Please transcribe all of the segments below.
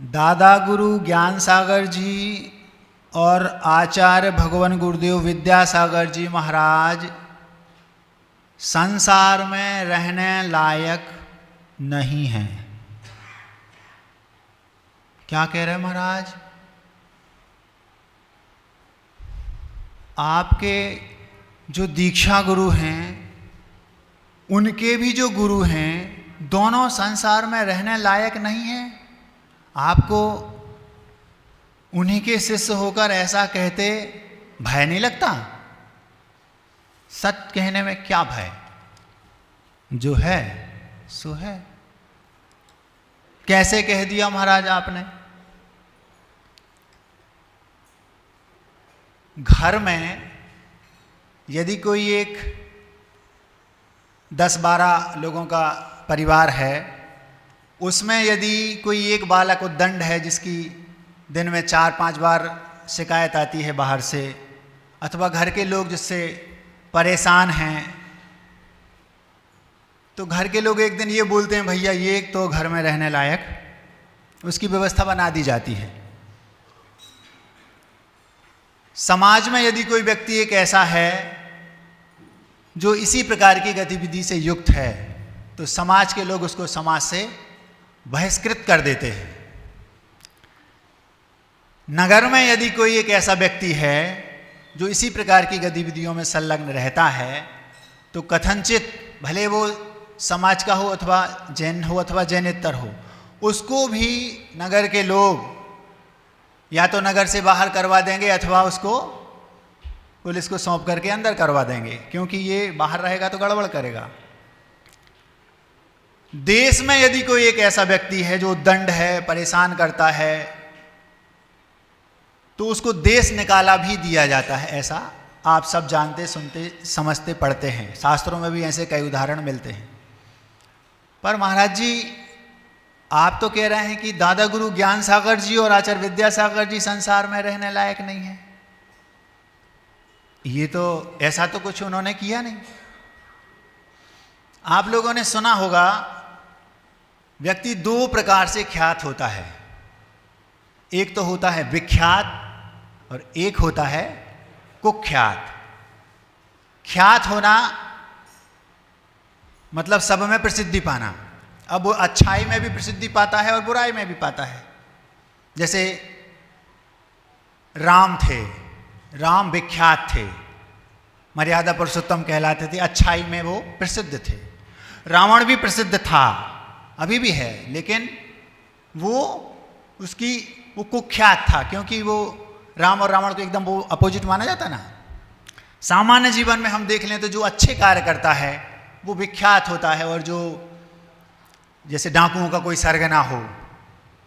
दादा गुरु ज्ञान सागर जी और आचार्य भगवान गुरुदेव विद्यासागर जी महाराज संसार में रहने लायक नहीं हैं। क्या कह रहे हैं महाराज? आपके जो दीक्षा गुरु हैं, उनके भी जो गुरु हैं, दोनों संसार में रहने लायक नहीं हैं। आपको उन्हीं के शिष्य होकर ऐसा कहते भय नहीं लगता? सत्य कहने में क्या भय? जो है सो है। कैसे कह दिया महाराज आपने? घर में यदि कोई एक 10-12 लोगों का परिवार है, उसमें यदि कोई एक बालक उद्दंड है जिसकी दिन में 4-5 बार शिकायत आती है बाहर से, अथवा घर के लोग जिससे परेशान हैं, तो घर के लोग एक दिन ये बोलते हैं भैया ये तो घर में रहने लायक, उसकी व्यवस्था बना दी जाती है। समाज में यदि कोई व्यक्ति एक ऐसा है जो इसी प्रकार की गतिविधि से युक्त है, तो समाज के लोग उसको समाज से बहिष्कृत कर देते हैं। नगर में यदि कोई एक ऐसा व्यक्ति है जो इसी प्रकार की गतिविधियों में संलग्न रहता है, तो कथनचित भले वो समाज का हो अथवा जैन हो अथवा जैनेतर हो, उसको भी नगर के लोग या तो नगर से बाहर करवा देंगे अथवा उसको पुलिस को सौंप करके अंदर करवा देंगे, क्योंकि ये बाहर रहेगा तो गड़बड़ करेगा। देश में यदि कोई एक ऐसा व्यक्ति है जो दंड है, परेशान करता है, तो उसको देश निकाला भी दिया जाता है। ऐसा आप सब जानते, सुनते, समझते, पढ़ते हैं। शास्त्रों में भी ऐसे कई उदाहरण मिलते हैं। पर महाराज जी आप तो कह रहे हैं कि दादा गुरु ज्ञान सागर जी और आचार्य विद्यासागर जी संसार में रहने लायक नहीं है। ये तो ऐसा तो कुछ उन्होंने किया नहीं। आप लोगों ने सुना होगा व्यक्ति 2 प्रकार से ख्यात होता है। एक तो होता है विख्यात और एक होता है कुख्यात। ख्यात होना मतलब सब में प्रसिद्धि पाना। अब वो अच्छाई में भी प्रसिद्धि पाता है और बुराई में भी पाता है। जैसे राम थे, राम विख्यात थे, मर्यादा पुरुषोत्तम कहलाते थे, अच्छाई में वो प्रसिद्ध थे। रावण भी प्रसिद्ध था, अभी भी है, लेकिन वो कुख्यात था, क्योंकि वो राम और रावण को एकदम वो अपोजिट माना जाता ना। सामान्य जीवन में हम देख लें तो जो अच्छे कार्य करता है वो विख्यात होता है, और जो जैसे डाकुओं का कोई सरगना हो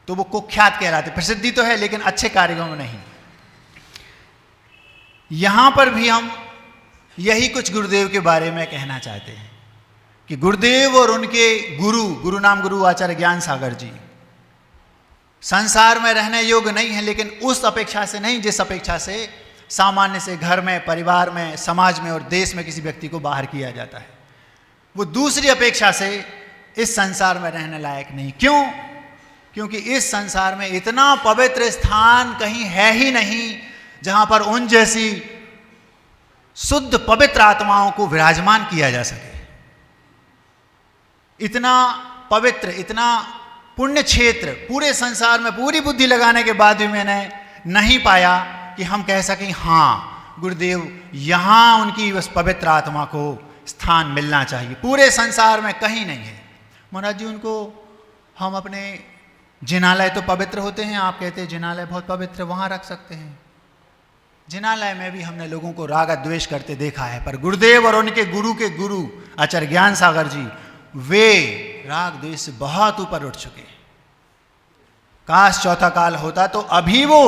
तो वो कुख्यात कहलाते। प्रसिद्धि तो है लेकिन अच्छे कार्यों में नहीं। यहां पर भी हम यही कुछ गुरुदेव के बारे में कहना चाहते हैं कि गुरुदेव और उनके गुरु नाम गुरु आचार्य ज्ञान सागर जी संसार में रहने योग्य नहीं है, लेकिन उस अपेक्षा से नहीं जिस अपेक्षा से सामान्य से घर में, परिवार में, समाज में और देश में किसी व्यक्ति को बाहर किया जाता है। वो दूसरी अपेक्षा से इस संसार में रहने लायक नहीं। क्यों? क्योंकि इस संसार में इतना पवित्र स्थान कहीं है ही नहीं जहां पर उन जैसी शुद्ध पवित्र आत्माओं को विराजमान किया जा सके। इतना पवित्र, इतना पुण्य क्षेत्र पूरे संसार में पूरी बुद्धि लगाने के बाद भी मैंने नहीं पाया कि हम कह सकें हाँ गुरुदेव यहां उनकी उस पवित्र आत्मा को स्थान मिलना चाहिए। पूरे संसार में कहीं नहीं है। महाराज जी उनको हम अपने जिनालय तो पवित्र होते हैं, आप कहते हैं जिनालय बहुत पवित्र, वहां रख सकते हैं। जिनालय में भी हमने लोगों को राग द्वेष करते देखा है, पर गुरुदेव और उनके गुरु के गुरु आचार्य ज्ञान सागर जी वे राग द्वेष से बहुत ऊपर उठ चुके। काश चौथा काल होता तो अभी वो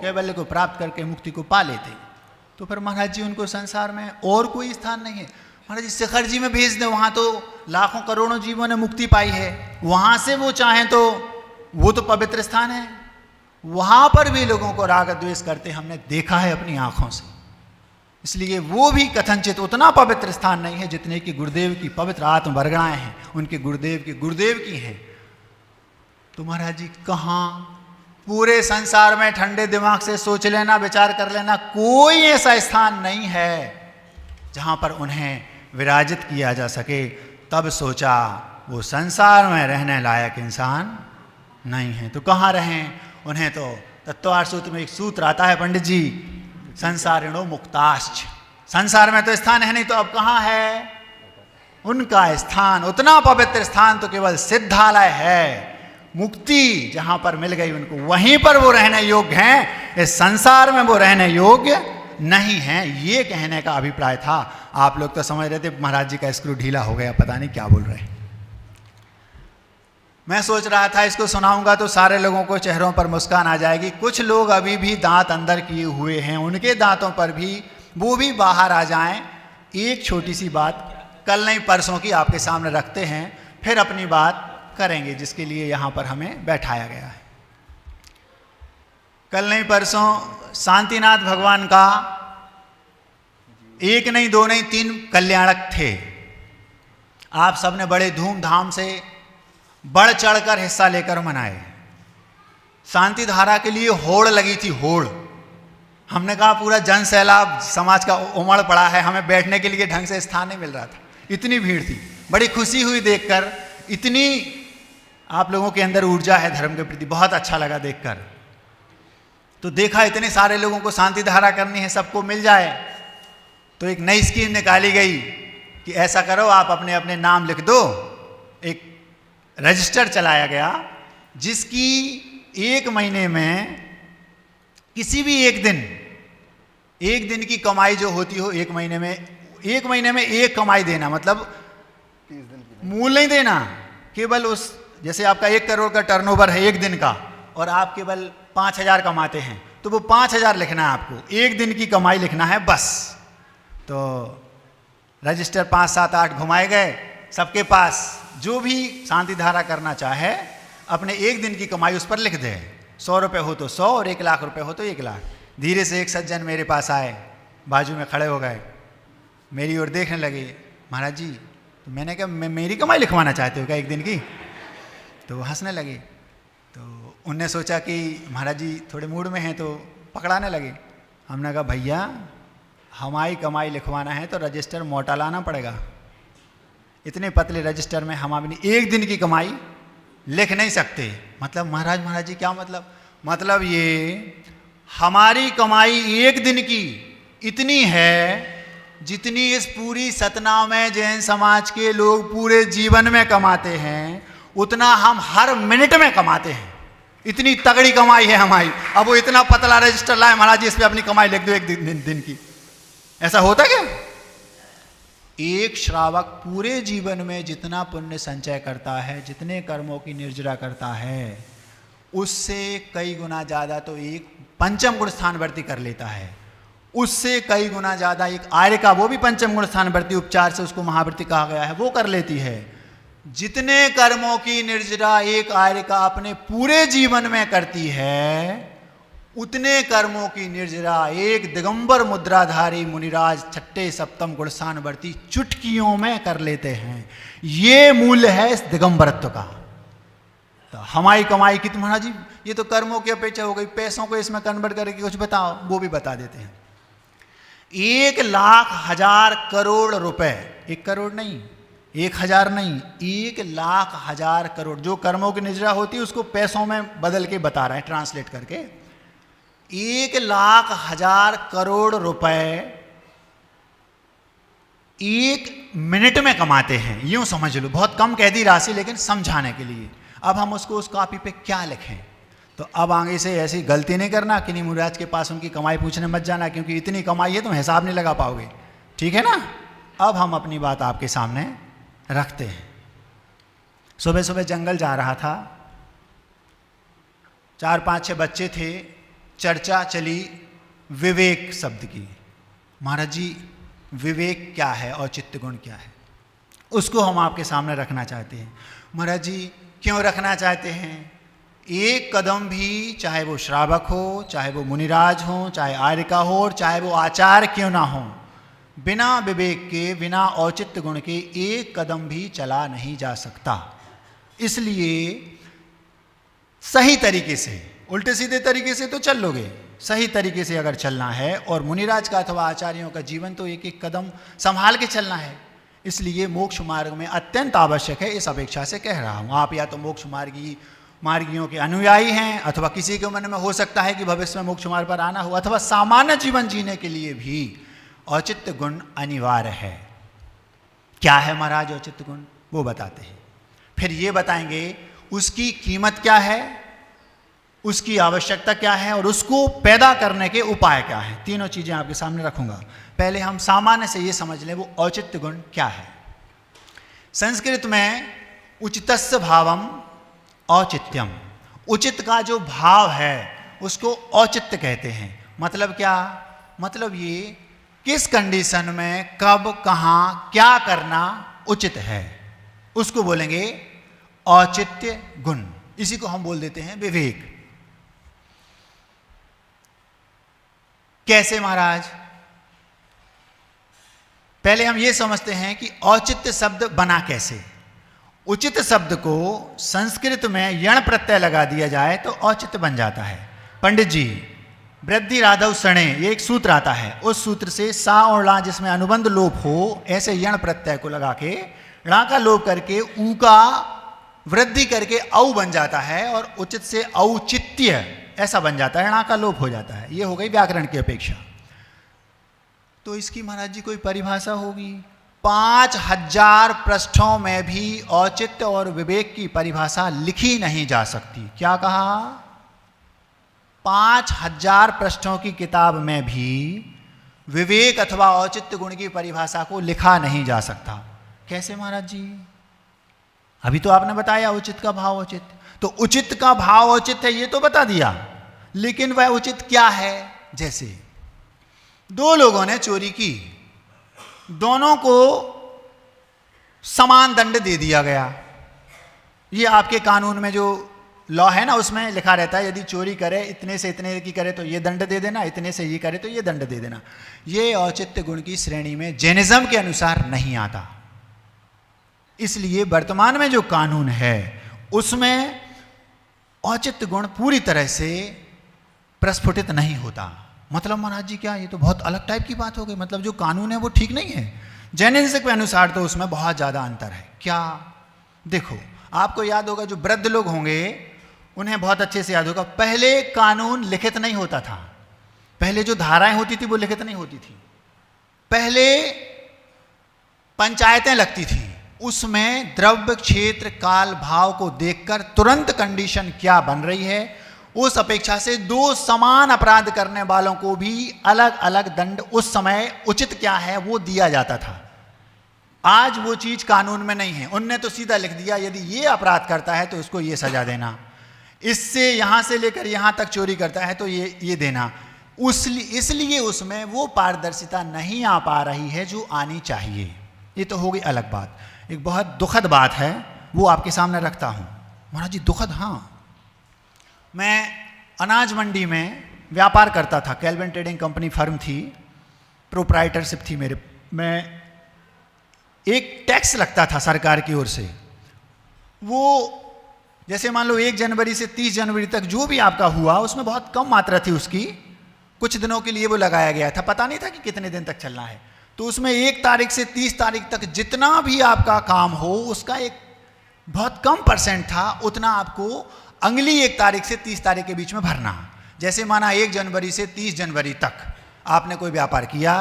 कैवल्य को प्राप्त करके मुक्ति को पा लेते। तो फिर महाराज जी उनको संसार में और कोई स्थान नहीं है। महाराज जी शिखर जी में भेज दें, वहां तो लाखों करोड़ों जीवों ने मुक्ति पाई है, वहां से वो चाहें तो वो तो पवित्र स्थान है, वहां पर भी लोगों को राग द्वेष करते हमने देखा है अपनी आंखों से। इसलिए वो भी कथनचित उतना पवित्र स्थान नहीं है जितने कि गुरुदेव की पवित्र आत्म वर्गणाएं हैं, उनके गुरुदेव की हैं। तो महाराज जी कहाँ पूरे संसार में ठंडे दिमाग से सोच लेना, विचार कर लेना, कोई ऐसा स्थान नहीं है जहां पर उन्हें विराजित किया जा सके। तब सोचा वो संसार में रहने लायक इंसान नहीं है, तो कहाँ रहें? उन्हें तो तत्वार्थ सूत्र में एक सूत्र आता है पंडित जी, संसारिणो मुक्ताश्च, संसार में तो स्थान है नहीं, तो अब कहाँ है उनका स्थान? उतना पवित्र स्थान तो केवल सिद्धालय है। मुक्ति जहां पर मिल गई उनको, वहीं पर वो रहने योग्य हैं, इस संसार में वो रहने योग्य नहीं हैं। ये कहने का अभिप्राय था। आप लोग तो समझ रहे थे महाराज जी का स्क्रू ढीला हो गया, पता नहीं क्या बोल रहे हैं। मैं सोच रहा था इसको सुनाऊंगा तो सारे लोगों को चेहरों पर मुस्कान आ जाएगी। कुछ लोग अभी भी दांत अंदर किए हुए हैं, उनके दांतों पर भी वो भी बाहर आ जाएं। एक छोटी सी बात कल नहीं परसों की आपके सामने रखते हैं, फिर अपनी बात करेंगे जिसके लिए यहाँ पर हमें बैठाया गया है। कल नहीं परसों शांतिनाथ भगवान का एक नहीं दो नहीं 3 कल्याणक थे। आप सबने बड़े धूमधाम से बढ़ चढ़कर हिस्सा लेकर मनाए। शांति धारा के लिए होड़ लगी थी, होड़। हमने कहा पूरा जन सैलाब समाज का उमड़ पड़ा है, हमें बैठने के लिए ढंग से स्थान नहीं मिल रहा था, इतनी भीड़ थी। बड़ी खुशी हुई देखकर, इतनी आप लोगों के अंदर ऊर्जा है धर्म के प्रति, बहुत अच्छा लगा देखकर। तो देखा इतने सारे लोगों को शांति धारा करनी है, सबको मिल जाए, तो एक नई स्कीम निकाली गई कि ऐसा करो आप अपने अपने नाम लिख दो। एक रजिस्टर चलाया गया जिसकी 1 महीने में किसी भी एक दिन की कमाई जो होती हो, 1 महीने में एक कमाई देना, मतलब मूल नहीं देना, केवल उस, जैसे आपका 1 करोड़ का टर्नओवर है 1 दिन का और आप केवल 5,000 कमाते हैं, तो वो 5,000 लिखना है आपको, 1 दिन की कमाई लिखना है बस। तो रजिस्टर 5, 7, 8 घुमाए गए, सबके पास जो भी शांति धारा करना चाहे अपने 1 दिन की कमाई उस पर लिख दे। 100 रुपये हो तो 100 और 1 लाख रुपये हो तो 1 लाख। धीरे से एक सज्जन मेरे पास आए, बाजू में खड़े हो गए, मेरी ओर देखने लगे, महाराज जी, तो मैंने कहा मेरी कमाई लिखवाना चाहते हो क्या 1 दिन की? तो वो हंसने लगे। तो उनने सोचा कि महाराज जी थोड़े मूड में हैं तो पकड़ाने लगे। हमने कहा भैया हमारी कमाई लिखवाना है तो रजिस्टर मोटा लाना पड़ेगा, इतने पतले रजिस्टर में हम अपनी 1 दिन की कमाई लिख नहीं सकते। मतलब महाराज जी क्या मतलब? मतलब ये हमारी कमाई 1 दिन की इतनी है जितनी इस पूरी सतना में जैन समाज के लोग पूरे जीवन में कमाते हैं, उतना हम हर मिनट में कमाते हैं। इतनी तगड़ी कमाई है हमारी। अब वो इतना पतला रजिस्टर लाए, महाराज जी इस पे अपनी कमाई लिख दो 1 दिन की। ऐसा होता क्या? एक श्रावक पूरे जीवन में जितना पुण्य संचय करता है, जितने कर्मों की निर्जरा करता है, उससे कई गुना ज़्यादा तो एक पंचम गुण स्थानवर्ती कर लेता है, उससे कई गुना ज़्यादा एक आर्यिका, वो भी पंचम गुण स्थानवर्ती उपचार से उसको महावृत्ति कहा गया है, वो कर लेती है। जितने कर्मों की निर्जरा एक आर्यिका अपने पूरे जीवन में करती है, उतने कर्मों की निर्जरा एक दिगंबर मुद्राधारी मुनिराज 6 सप्तम गुणस्थानवर्ती चुटकियों में कर लेते हैं। ये मूल्य है इस दिगंबरत्व का। तो हमारी कमाई कितनी? महाराज जी ये तो कर्मों की अपेक्षा हो गई, पैसों को इसमें कन्वर्ट करके कुछ बताओ। वो भी बता देते हैं। 1 लाख 1000 करोड़ रुपए, 1 करोड़ नहीं, 1000 नहीं, 1 लाख 1000 करोड़ जो कर्मों की निर्जरा होती है उसको पैसों में बदल के बता रहे हैं, ट्रांसलेट करके। 1 लाख 1000 करोड़ रुपए 1 मिनट में कमाते हैं, यूं समझ लो। बहुत कम कह दी राशि, लेकिन समझाने के लिए। अब हम उसको उस कॉपी पे क्या लिखें? तो अब आगे से ऐसी गलती नहीं करना कि नहीं मुराज के पास उनकी कमाई पूछने मत जाना, क्योंकि इतनी कमाई है तुम हिसाब नहीं लगा पाओगे, ठीक है ना? अब हम अपनी बात आपके सामने रखते हैं। सुबह सुबह जंगल जा रहा था, 4, 5, 6 बच्चे थे। चर्चा चली विवेक शब्द की। महाराज जी विवेक क्या है और चित्त गुण क्या है, उसको हम आपके सामने रखना चाहते हैं। महाराज जी क्यों रखना चाहते हैं? एक कदम भी, चाहे वो श्रावक हो, चाहे वो मुनिराज हो, चाहे आर्यिका हो, और चाहे वो आचार्य क्यों ना हो, बिना विवेक के, बिना औचित्य गुण के एक कदम भी चला नहीं जा सकता। इसलिए सही तरीके से उल्टे सीधे तरीके से तो चल लोगे, सही तरीके से अगर चलना है, और मुनिराज का अथवा आचार्यों का जीवन तो एक एक कदम संभाल के चलना है, इसलिए मोक्ष मार्ग में अत्यंत आवश्यक है, इस अपेक्षा से कह रहा हूँ। आप या तो मोक्ष मार्गियों के अनुयायी हैं, अथवा किसी के मन में हो सकता है कि भविष्य में मोक्ष मार्ग पर आना हो, अथवा सामान्य जीवन जीने के लिए भी औचित्य गुण अनिवार्य है। क्या है महाराज औचित्य गुण, वो बताते हैं। फिर ये बताएंगे उसकी कीमत क्या है, उसकी आवश्यकता क्या है, और उसको पैदा करने के उपाय क्या है। तीनों चीजें आपके सामने रखूंगा। पहले हम सामान्य से ये समझ लें वो औचित्य गुण क्या है। संस्कृत में उचितस्य भावम औचित्यम, उचित का जो भाव है उसको औचित्य कहते हैं। मतलब क्या, मतलब ये किस कंडीशन में कब कहाँ क्या करना उचित है, उसको बोलेंगे औचित्य गुण। इसी को हम बोल देते हैं विवेक। कैसे महाराज, पहले हम ये समझते हैं कि औचित्य शब्द बना कैसे। उचित शब्द को संस्कृत में यण प्रत्यय लगा दिया जाए तो औचित्य बन जाता है। पंडित जी, वृद्धि राधव सणे, ये एक सूत्र आता है, उस सूत्र से सा और ला जिसमें अनुबंध लोप हो, ऐसे यण प्रत्यय को लगा के णा का लोप करके ऊ का वृद्धि करके औ बन जाता है, और उचित से औचित्य ऐसा बन जाता है, णा का लोप हो जाता है। ये हो गई व्याकरण की अपेक्षा। तो इसकी महाराज जी कोई परिभाषा होगी? 5000 पृष्ठों में भी औचित्य और विवेक की परिभाषा लिखी नहीं जा सकती। क्या कहा? 5000 पृष्ठों की किताब में भी विवेक अथवा औचित्य गुण की परिभाषा को लिखा नहीं जा सकता। कैसे महाराज जी? अभी तो आपने बताया उचित का भाव औचित, तो उचित का भाव औचित है ये तो बता दिया, लेकिन वह उचित क्या है? जैसे दो लोगों ने चोरी की, दोनों को समान दंड दे दिया गया। ये आपके कानून में जो लॉ है ना, उसमें लिखा रहता है यदि चोरी करे इतने से इतने की करे तो ये दंड दे देना, इतने से ये करे तो ये दंड दे देना। ये औचित्य गुण की श्रेणी में जैनिज्म के अनुसार नहीं आता। इसलिए वर्तमान में जो कानून है उसमें औचित्य गुण पूरी तरह से प्रस्फुटित नहीं होता। मतलब महाराज जी क्या, ये तो बहुत अलग टाइप की बात हो गई। मतलब जो कानून है वो ठीक नहीं है। जैनिज्म के अनुसार तो उसमें बहुत ज़्यादा अंतर है। क्या? देखो, आपको याद होगा जो वृद्ध लोग होंगे उन्हें बहुत अच्छे से याद होगा, पहले कानून लिखित नहीं होता था। पहले जो धाराएं होती थी वो लिखित नहीं होती थी। पहले पंचायतें लगती थी, उसमें द्रव्य क्षेत्र काल भाव को देखकर तुरंत कंडीशन क्या बन रही है, उस अपेक्षा से दो समान अपराध करने वालों को भी अलग अलग दंड उस समय उचित क्या है वो दिया जाता था। आज वो चीज कानून में नहीं है। उनने तो सीधा लिख दिया यदि ये अपराध करता है तो इसको ये सजा देना, इससे यहां से लेकर यहां तक चोरी करता है तो ये देना। इसलिए उसमें वो पारदर्शिता नहीं आ पा रही है जो आनी चाहिए। ये तो हो गई अलग बात। एक बहुत दुखद बात है वो आपके सामने रखता हूं। महाराज जी दुखद? हाँ, मैं अनाज मंडी में व्यापार करता था। कैल्विन ट्रेडिंग कंपनी फर्म थी, प्रोप्राइटरशिप थी मेरे। मैं एक टैक्स लगता था सरकार की ओर से। वो जैसे मान लो 1 जनवरी से 30 जनवरी तक जो भी आपका हुआ उसमें बहुत कम मात्रा थी उसकी। कुछ दिनों के लिए वो लगाया गया था, पता नहीं था कि कितने दिन तक चलना है। तो उसमें 1 तारीख से 30 तारीख तक जितना भी आपका काम हो उसका एक बहुत कम परसेंट था, उतना आपको अगली 1 तारीख से 30 तारीख के बीच में भरना। जैसे माना 1 जनवरी से 30 जनवरी तक आपने कोई व्यापार किया,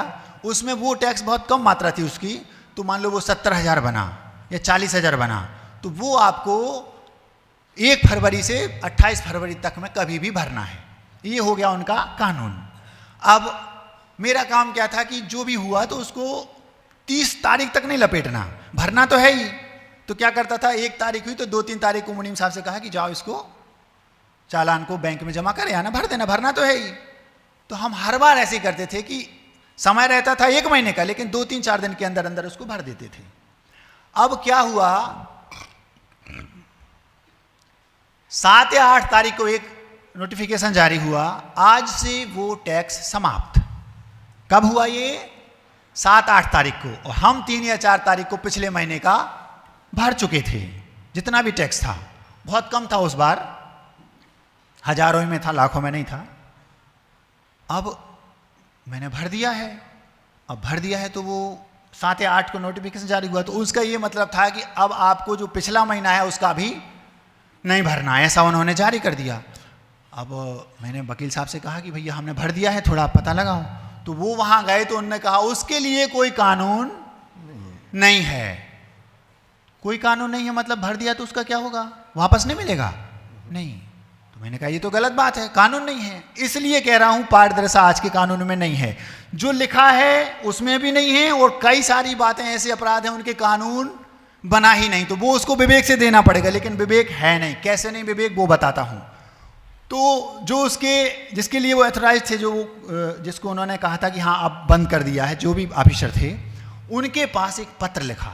उसमें वो टैक्स बहुत कम मात्रा थी उसकी, तो मान लो वो 70,000 बना या 40,000 बना, तो वो आपको 1 फरवरी से 28 फरवरी तक में कभी भी भरना है। ये हो गया उनका कानून। अब मेरा काम क्या था कि जो भी हुआ तो उसको 30 तारीख तक नहीं लपेटना, भरना तो है ही। तो क्या करता था, 1 तारीख हुई तो 2-3 तारीख को मुनीम साहब से कहा कि जाओ इसको चालान को बैंक में जमा करे, आना भर देना, भरना तो है ही। तो हम हर बार ऐसे ही करते थे कि समय रहता था 1 महीने का, लेकिन 2-3-4 दिन के अंदर अंदर उसको भर देते थे। अब क्या हुआ, 7 या 8 तारीख को एक नोटिफिकेशन जारी हुआ, आज से वो टैक्स समाप्त। कब हुआ ये? 7-8 तारीख को। और हम 3 या 4 तारीख को पिछले महीने का भर चुके थे। जितना भी टैक्स था बहुत कम था उस बार, हजारों में था, लाखों में नहीं था। अब मैंने भर दिया है, अब भर दिया है तो वो 7 या 8 को नोटिफिकेशन जारी हुआ, तो उसका ये मतलब था कि अब आपको जो पिछला महीना है उसका भी नहीं भरना, ऐसा उन्होंने जारी कर दिया। अब मैंने वकील साहब से कहा कि भैया हमने भर दिया है, थोड़ा पता लगाओ। तो वो वहाँ गए तो उन्होंने कहा उसके लिए कोई कानून नहीं है। कोई कानून नहीं है मतलब भर दिया तो उसका क्या होगा, वापस नहीं मिलेगा? नहीं। तो मैंने कहा ये तो गलत बात है, कानून नहीं है। इसलिए कह रहा हूँ पारदर्शिता आज के कानून में नहीं है, जो लिखा है उसमें भी नहीं है, और कई सारी बातें ऐसे अपराध हैं उनके कानून बना ही नहीं, तो वो उसको विवेक से देना पड़ेगा, लेकिन विवेक है नहीं। कैसे नहीं विवेक वो बताता हूँ। तो जो उसके जिसके लिए वो ऑथराइज थे, जो जिसको उन्होंने कहा था कि हाँ अब बंद कर दिया है, जो भी ऑफिसर थे, उनके पास एक पत्र लिखा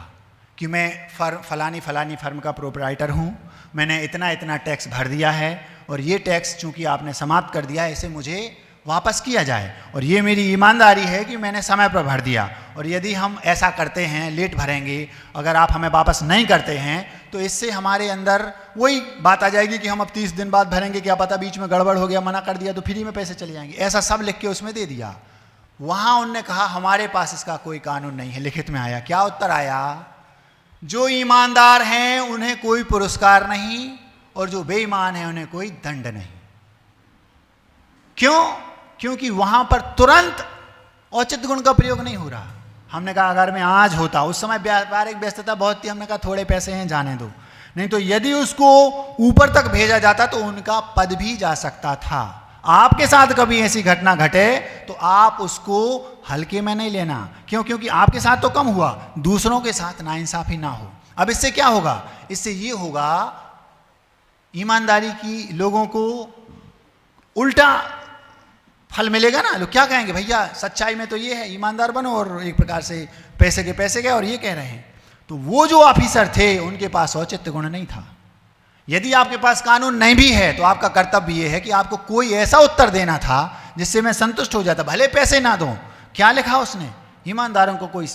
कि मैं फलानी फर्म का प्रोपराइटर हूँ, मैंने इतना इतना टैक्स भर दिया है, और ये टैक्स चूंकि आपने समाप्त कर दिया है इसे मुझे वापस किया जाए, और ये मेरी ईमानदारी है कि मैंने समय पर भर दिया, और यदि हम ऐसा करते हैं लेट भरेंगे, अगर आप हमें वापस नहीं करते हैं तो इससे हमारे अंदर वही बात आ जाएगी कि हम अब 30 दिन बाद भरेंगे, क्या पता बीच में गड़बड़ हो गया, मना कर दिया तो फ्री में पैसे चले जाएंगे। ऐसा सब लिख के उसमें दे दिया। वहाँ उनने कहा हमारे पास इसका कोई कानून नहीं है। लिखित में आया, क्या उत्तर आया? जो ईमानदार हैं उन्हें कोई पुरस्कार नहीं, और जो बेईमान है उन्हें कोई दंड नहीं। क्यों? क्योंकि वहां पर तुरंत औचित्य गुण का प्रयोग नहीं हो रहा। हमने कहा अगर मैं आज होता, उस समय व्यापारिक व्यस्तता बहुत थी, हमने कहा थोड़े पैसे हैं जाने दो, नहीं तो यदि उसको ऊपर तक भेजा जाता तो उनका पद भी जा सकता था। आपके साथ कभी ऐसी घटना घटे तो आप उसको हल्के में नहीं लेना। क्यों? क्योंकि आपके साथ तो कम हुआ, दूसरों के साथ नाइंसाफी ना हो। अब इससे क्या होगा? इससे ये होगा ईमानदारी की लोगों को उल्टा फल मिलेगा ना। लोग क्या कहेंगे, भैया सच्चाई में तो ये है, ईमानदार बनो, और एक प्रकार से पैसे के पैसे गए और ये कह रहे हैं। तो वो जो ऑफिसर थे उनके पास औचित्य गुण नहीं था। यदि आपके पास कानून नहीं भी है तो आपका कर्तव्य ये है कि आपको कोई ऐसा उत्तर देना था जिससे मैं संतुष्ट हो जाता, भले पैसे ना दूं। क्या लिखा उसने? ईमानदारों को कोई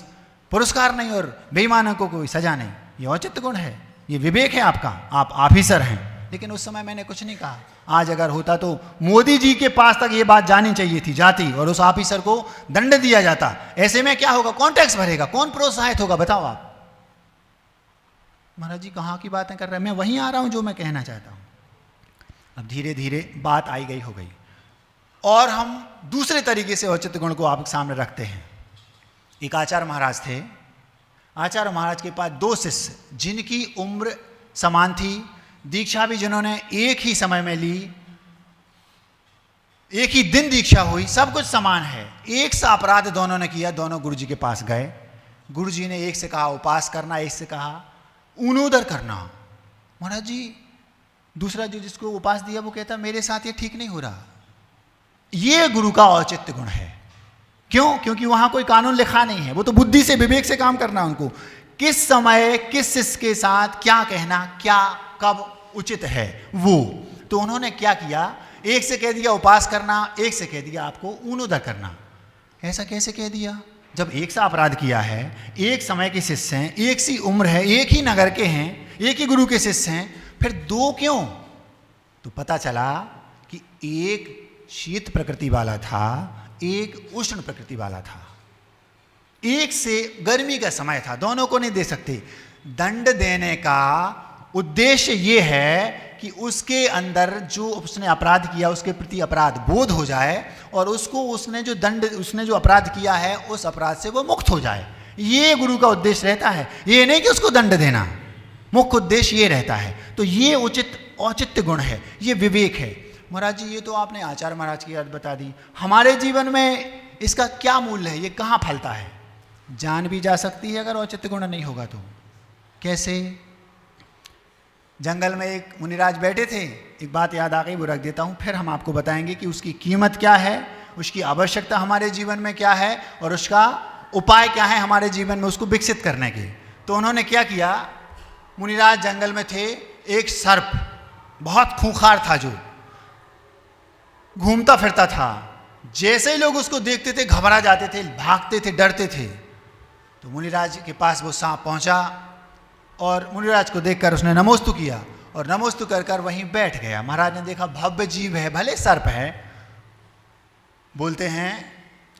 पुरस्कार नहीं और बेईमानों को कोई सजा नहीं। ये औचित्य गुण है, ये विवेक है आपका, आप ऑफिसर हैं। लेकिन उस समय मैंने कुछ नहीं कहा। आज अगर होता तो मोदी जी के पास तक ये बात जानी चाहिए थी, जाती, और उस ऑफिसर को दंड दिया जाता। ऐसे में क्या होगा? कौन टैक्स भरेगा? कौन प्रोत्साहित होगा? बताओ आप। महाराज जी कहाँ की बातें कर रहे हैं? मैं वहीं आ रहा हूं जो मैं कहना चाहता हूं। अब धीरे धीरे बात आई गई हो गई, और हम दूसरे तरीके से औचित्य गुण को आपके सामने रखते हैं। एक आचार्य महाराज थे। आचार्य महाराज के पास 2 शिष्य, जिनकी उम्र समान थी, दीक्षा भी जिन्होंने एक ही समय में ली, एक ही दिन दीक्षा हुई, सब कुछ समान है। एक सा अपराध दोनों ने किया। दोनों गुरु जी के पास गए। गुरु जी ने एक से कहा उपास करना, एक से कहा ऊनोदर करना। महाराज जी, दूसरा जो जिसको उपास दिया वो कहता मेरे साथ ये ठीक नहीं हो रहा। ये गुरु का औचित्य गुण है। क्यों? क्योंकि वहां कोई कानून लिखा नहीं है, वो तो बुद्धि से, विवेक से काम करना उनको। किस समय किस शिष्य के साथ क्या कहना, क्या कब उचित है वो। तो उन्होंने क्या किया, एक से कह दिया उपास करना, एक से कह दिया आपको ऊनोदर करना। ऐसा कैसे कह दिया? जब एक सा अपराध किया है, एक समय के शिष्य हैं, एक सी उम्र है, एक ही नगर के हैं, एक ही गुरु के शिष्य हैं, फिर 2 क्यों? तो पता चला कि एक शीत प्रकृति वाला था, एक उष्ण प्रकृति वाला था। एक से गर्मी का समय था, दोनों को नहीं दे सकते। दंड देने का उद्देश्य यह है कि उसके अंदर जो उसने अपराध किया उसके प्रति अपराध बोध हो जाए, और उसको उसने जो अपराध किया है उस अपराध से वो मुक्त हो जाए। ये गुरु का उद्देश्य रहता है, ये नहीं कि उसको दंड देना। मुख्य उद्देश्य ये रहता है। तो ये औचित्य गुण है, ये विवेक है। महाराज जी, ये तो आपने आचार्य महाराज की बात बता दी। हमारे जीवन में इसका क्या मूल्य है? ये कहाँ फलता है? जान भी जा सकती है अगर औचित्य गुण नहीं होगा तो। कैसे? जंगल में एक मुनिराज बैठे थे। एक बात याद आ गई, वो रख देता हूँ, फिर हम आपको बताएंगे कि उसकी कीमत क्या है, उसकी आवश्यकता हमारे जीवन में क्या है, और उसका उपाय क्या है हमारे जीवन में उसको विकसित करने के। तो उन्होंने क्या किया, मुनिराज जंगल में थे, एक सर्प बहुत खूंखार था जो घूमता फिरता था। जैसे ही लोग उसको देखते थे घबरा जाते थे, भागते थे, डरते थे। तो मुनिराज के पास वो सांप पहुंचा और मुनिराज को देखकर उसने नमोस्तु किया और नमोस्तु कर कर वहीं बैठ गया। महाराज ने देखा भव्य जीव है, भले सर्प है। बोलते हैं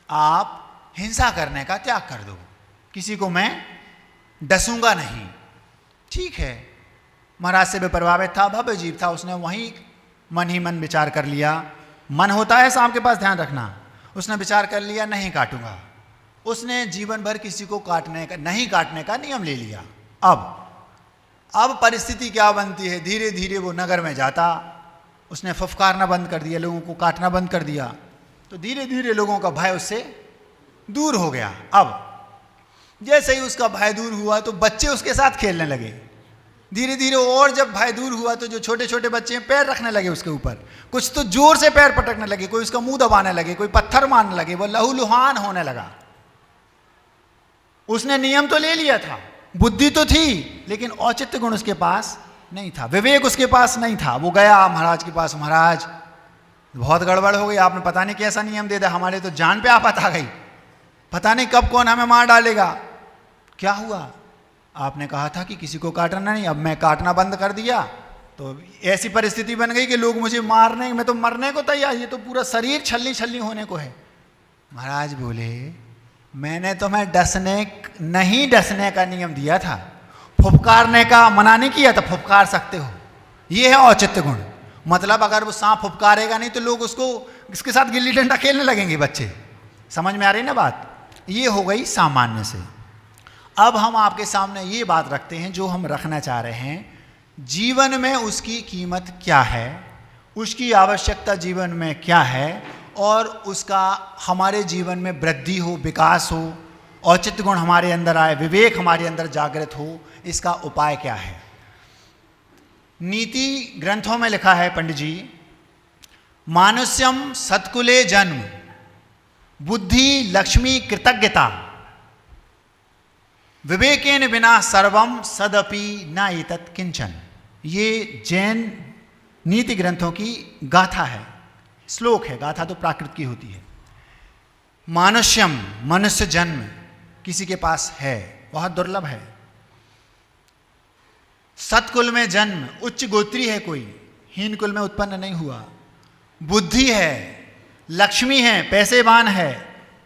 आप हिंसा करने का त्याग कर दो, किसी को मैं डसूंगा नहीं। ठीक है, महाराज से भी प्रभावित था, भव्य जीव था, उसने वहीं मन ही मन विचार कर लिया। मन होता है सांप के पास, ध्यान रखना। उसने विचार कर लिया नहीं काटूंगा। उसने जीवन भर किसी को नहीं काटने का नियम ले लिया। अब परिस्थिति क्या बनती है, धीरे धीरे वो नगर में जाता, उसने फुफकारना बंद कर दिया, लोगों को काटना बंद कर दिया, तो धीरे धीरे लोगों का भय उससे दूर हो गया। अब जैसे ही उसका भय दूर हुआ तो बच्चे उसके साथ खेलने लगे। धीरे धीरे और जब भय दूर हुआ तो जो छोटे छोटे बच्चे हैं पैर रखने लगे उसके ऊपर, कुछ तो जोर से पैर पटकने लगे, कोई उसका मुंह दबाने लगे, कोई पत्थर मारने लगे, वो लहूलुहान होने लगा। उसने नियम तो ले लिया था, बुद्धि तो थी, लेकिन औचित्य गुण उसके पास नहीं था, विवेक उसके पास नहीं था। वो गया महाराज के पास, महाराज बहुत गड़बड़ हो गई, आपने पता नहीं कैसा नियम दे दिया, हमारे तो जान पे आफत आ गई, पता नहीं कब कौन हमें मार डालेगा। क्या हुआ? आपने कहा था कि किसी को काटना नहीं, अब मैं काटना बंद कर दिया तो ऐसी परिस्थिति बन गई कि लोग मुझे मारने, मैं तो मरने को तैयार, ये तो पूरा शरीर छलनी छलनी होने को है। महाराज बोले मैंने तुम्हें नहीं डसने का नियम दिया था, फुफकारने का मना नहीं किया था, फुफकार सकते हो, ये है औचित्य गुण। मतलब अगर वो सांप फुफकारेगा नहीं तो लोग उसको इसके साथ गिल्ली डंडा खेलने लगेंगे बच्चे। समझ में आ रही ना बात? ये हो गई सामान्य से। अब हम आपके सामने ये बात रखते हैं जो हम रखना चाह रहे हैं, जीवन में उसकी कीमत क्या है, उसकी आवश्यकता जीवन में क्या है, और उसका हमारे जीवन में वृद्धि हो, विकास हो, औचित्य गुण हमारे अंदर आए, विवेक हमारे अंदर जागृत हो, इसका उपाय क्या है। नीति ग्रंथों में लिखा है पंडित जी, मानुष्यम सत्कुले जन्म, बुद्धि लक्ष्मी कृतज्ञता, विवेकेन बिना सर्वम सदपि न एतत् किंचन। ये जैन नीति ग्रंथों की गाथा है, श्लोक है। गाथा तो प्राकृत की होती है। मानुष्यम, मनुष्य जन्म किसी के पास है, बहुत दुर्लभ है। सत्कुल में जन्म, उच्च गोत्री है कोई, हीन कुल में उत्पन्न नहीं हुआ। बुद्धि है, लक्ष्मी है, पैसेवान है,